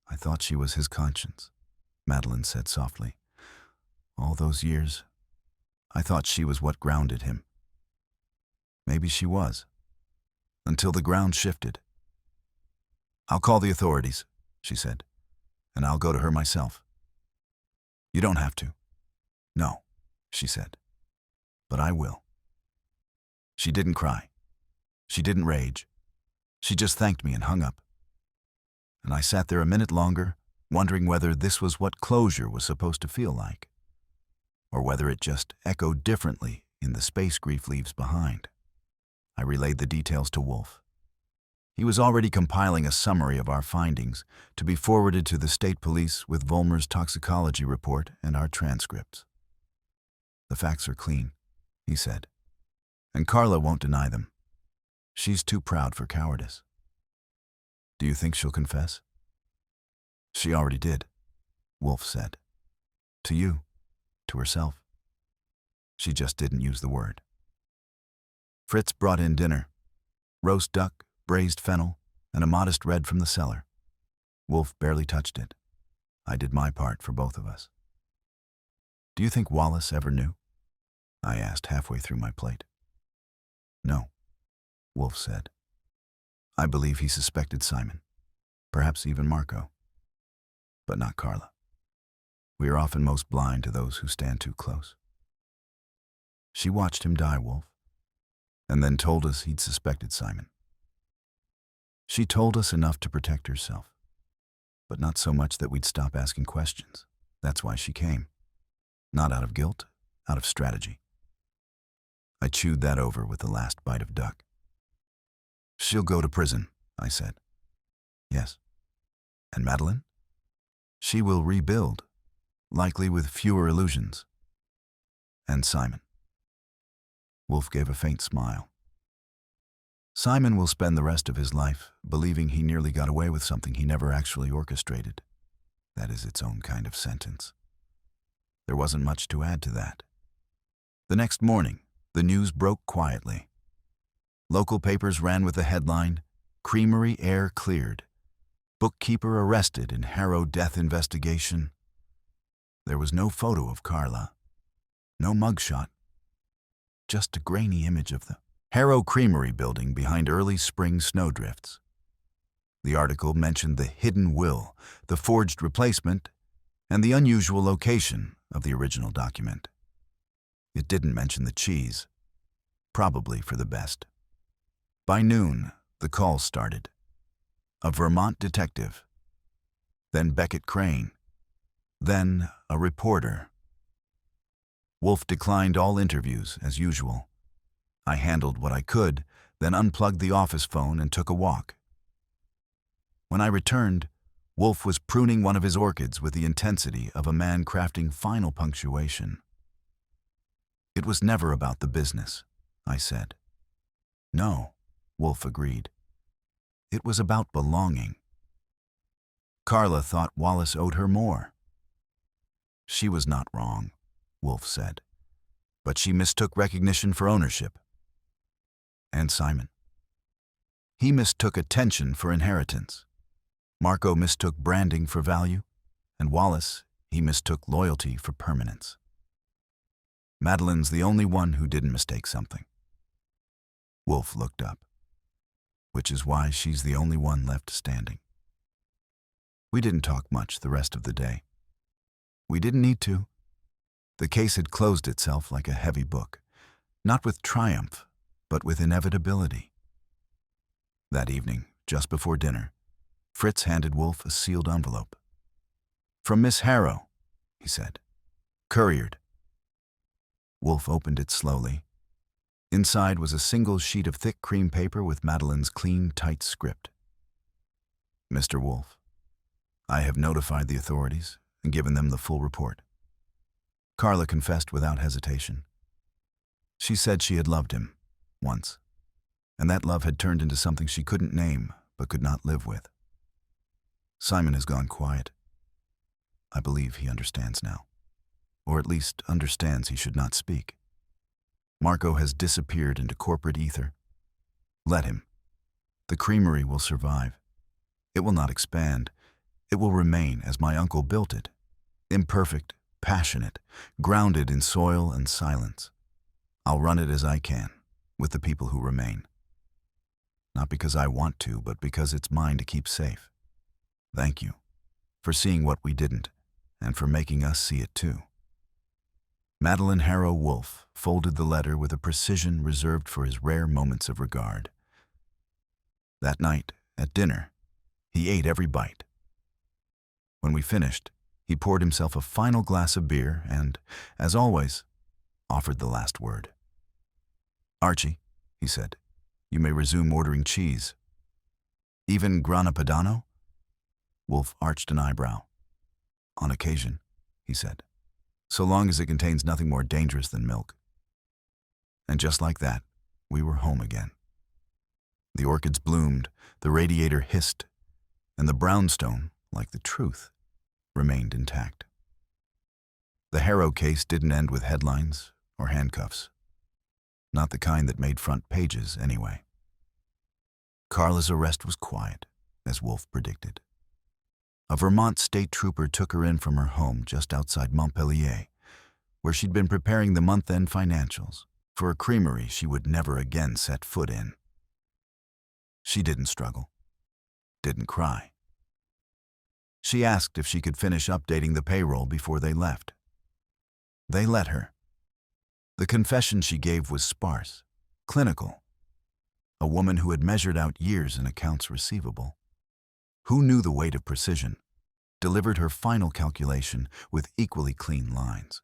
Speaker 1: I thought she was his conscience, Madeline said softly. All those years, I thought she was what grounded him. Maybe she was, until the ground shifted. I'll call the authorities, she said, and I'll go to her myself. You don't have to. No, she said, but I will. She didn't cry. She didn't rage. She just thanked me and hung up. And I sat there a minute longer, wondering whether this was what closure was supposed to feel like, or whether it just echoed differently in the space grief leaves behind. I relayed the details to Wolfe. He was already compiling a summary of our findings to be forwarded to the state police with Volmer's toxicology report and our transcripts. The facts are clean, he said, and Carla won't deny them. She's too proud for cowardice. Do you think she'll confess? She already did, Wolfe said. To you, to herself. She just didn't use the word. Fritz brought in dinner: roast duck, braised fennel, and a modest red from the cellar. Wolfe barely touched it. I did my part for both of us. Do you think Wallace ever knew? I asked halfway through my plate. No, Wolfe said. I believe he suspected Simon, perhaps even Marco, but not Carla. We are often most blind to those who stand too close. She watched him die, Wolfe, and then told us he'd suspected Simon. She told us enough to protect herself, but not so much that we'd stop asking questions. That's why she came. Not out of guilt, out of strategy. I chewed that over with the last bite of duck. She'll go to prison, I said. Yes. And Madeline? She will rebuild, likely with fewer illusions. And Simon. Wolfe gave a faint smile. Simon will spend the rest of his life believing he nearly got away with something he never actually orchestrated. That is its own kind of sentence. There wasn't much to add to that. The next morning, the news broke quietly. Local papers ran with the headline, "Creamery Air Cleared. Bookkeeper Arrested in Harrow Death Investigation." There was no photo of Carla, no mugshot, just a grainy image of the Harrow Creamery building behind early spring snowdrifts. The article mentioned the hidden will, the forged replacement, and the unusual location of the original document. It didn't mention the cheese, probably for the best. By noon, the calls started. A Vermont detective, then Beckett Crane, then a reporter. Wolfe declined all interviews, as usual. I handled what I could, then unplugged the office phone and took a walk. When I returned, Wolfe was pruning one of his orchids with the intensity of a man crafting final punctuation. It was never about the business, I said. No, Wolfe agreed. It was about belonging. Carla thought Wallace owed her more. She was not wrong, Wolfe said, but she mistook recognition for ownership. And Simon? He mistook attention for inheritance. Marco mistook branding for value, and Wallace, he mistook loyalty for permanence. Madeline's the only one who didn't mistake something. Wolfe looked up, which is why she's the only one left standing. We didn't talk much the rest of the day. We didn't need to. The case had closed itself like a heavy book, not with triumph, but with inevitability. That evening, just before dinner, Fritz handed Wolfe a sealed envelope. "From Miss Harrow," he said. "Couriered." Wolfe opened it slowly. Inside was a single sheet of thick cream paper with Madeline's clean, tight script. "Mr. Wolfe, I have notified the authorities and given them the full report." Carla confessed without hesitation. She said she had loved him, once, and that love had turned into something she couldn't name but could not live with. Simon has gone quiet. I believe he understands now, or at least understands he should not speak. Marco has disappeared into corporate ether. Let him. The creamery will survive. It will not expand. It will remain as my uncle built it, imperfect, passionate, grounded in soil and silence. I'll run it as I can, with the people who remain. Not because I want to, but because it's mine to keep safe. Thank you for seeing what we didn't, and for making us see it too. Madeline Harrow Wolfe folded the letter with a precision reserved for his rare moments of regard. That night, at dinner, he ate every bite. When we finished, he poured himself a final glass of beer and, as always, offered the last word. "Archie," he said, "you may resume ordering cheese." "Even Grana Padano?" Wolfe arched an eyebrow. "On occasion," he said, "so long as it contains nothing more dangerous than milk." And just like that, we were home again. The orchids bloomed, the radiator hissed, and the brownstone, like the truth, remained intact. The Harrow case didn't end with headlines or handcuffs. Not the kind that made front pages, anyway. Carla's arrest was quiet, as Wolfe predicted. A Vermont state trooper took her in from her home just outside Montpelier, where she'd been preparing the month-end financials for a creamery she would never again set foot in. She didn't struggle, didn't cry. She asked if she could finish updating the payroll before they left. They let her. The confession she gave was sparse, clinical. A woman who had measured out years in accounts receivable, who knew the weight of precision, delivered her final calculation with equally clean lines.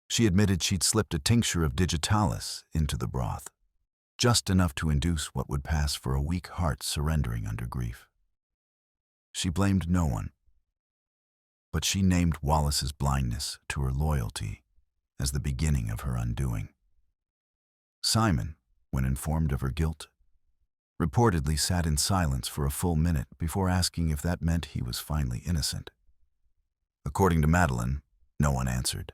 Speaker 1: She admitted she'd slipped a tincture of digitalis into the broth, just enough to induce what would pass for a weak heart surrendering under grief. She blamed no one, but she named Wallace's blindness to her loyalty as the beginning of her undoing. Simon, when informed of her guilt, reportedly sat in silence for a full minute before asking if that meant he was finally innocent. According to Madeline, no one answered.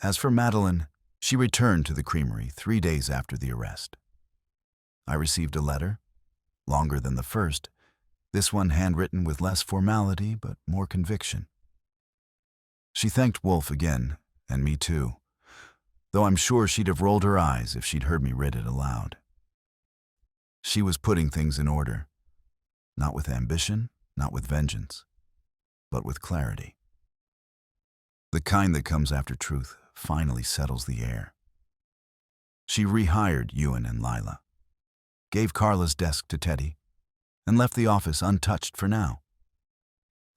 Speaker 1: As for Madeline, she returned to the creamery 3 days after the arrest. I received a letter, longer than the first, this one handwritten with less formality but more conviction. She thanked Wolfe again, and me too, though I'm sure she'd have rolled her eyes if she'd heard me read it aloud. She was putting things in order, not with ambition, not with vengeance, but with clarity. The kind that comes after truth finally settles the air. She rehired Ewan and Lila, gave Carla's desk to Teddy, and left the office untouched for now,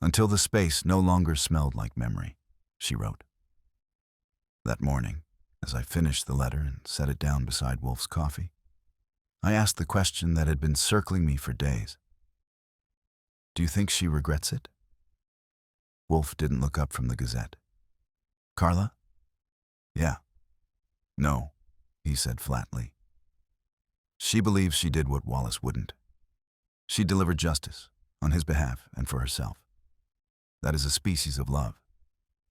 Speaker 1: until the space no longer smelled like memory, she wrote. That morning, as I finished the letter and set it down beside Wolfe's coffee, I asked the question that had been circling me for days. Do you think she regrets it? Wolfe didn't look up from the Gazette. Carla? Yeah. No, he said flatly. She believes she did what Wallace wouldn't. She delivered justice, on his behalf and for herself. That is a species of love,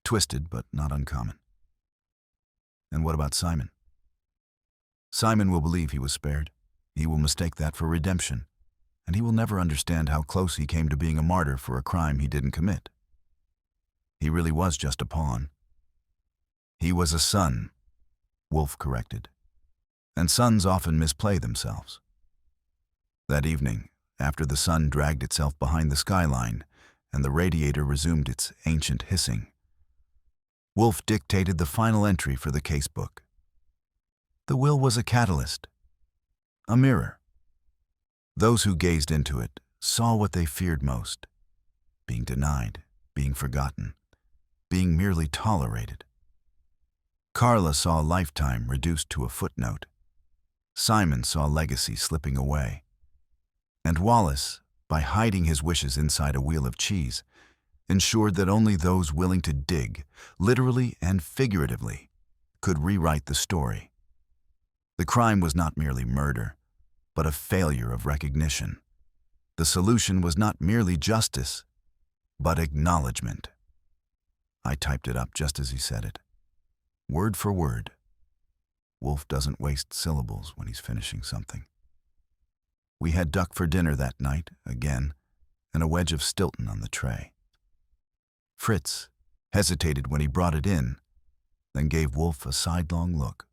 Speaker 1: twisted but not uncommon. And what about Simon? Simon will believe he was spared. He will mistake that for redemption, and he will never understand how close he came to being a martyr for a crime he didn't commit. He really was just a pawn. He was a son, Wolfe corrected, and sons often misplay themselves. That evening, after the sun dragged itself behind the skyline and the radiator resumed its ancient hissing, Wolfe dictated the final entry for the casebook. The will was a catalyst, a mirror. Those who gazed into it saw what they feared most: being denied, being forgotten, being merely tolerated. Carla saw a lifetime reduced to a footnote. Simon saw legacy slipping away. And Wallace, by hiding his wishes inside a wheel of cheese, ensured that only those willing to dig, literally and figuratively, could rewrite the story. The crime was not merely murder, but a failure of recognition. The solution was not merely justice, but acknowledgement. I typed it up just as he said it, word for word. Wolfe doesn't waste syllables when he's finishing something. We had duck for dinner that night, again, and a wedge of Stilton on the tray. Fritz hesitated when he brought it in, then gave Wolfe a sidelong look.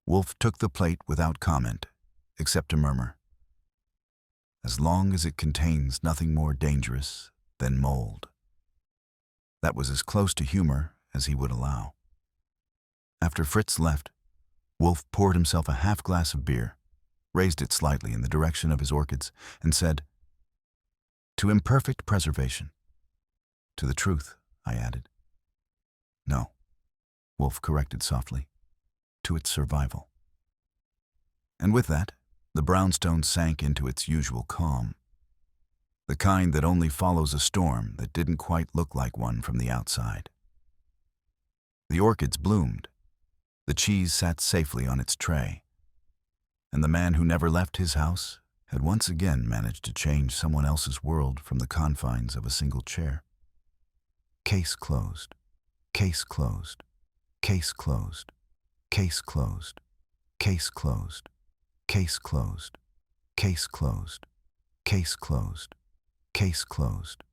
Speaker 1: Wolfe took the plate without comment, except to murmur, "As long as it contains nothing more dangerous than mold." That was as close to humor as he would allow. After Fritz left, Wolfe poured himself a half glass of beer, raised it slightly in the direction of his orchids, and said, "To imperfect preservation. To the truth," I added. "No," Wolfe corrected softly, "to its survival." And with that, the brownstone sank into its usual calm, the kind that only follows a storm that didn't quite look like one from the outside. The orchids bloomed. The cheese sat safely on its tray. And the man who never left his house had once again managed to change someone else's world from the confines of a single chair. Case closed. Case closed. Case closed. Case closed. Case closed. Case closed. Case closed. Case closed. Case closed.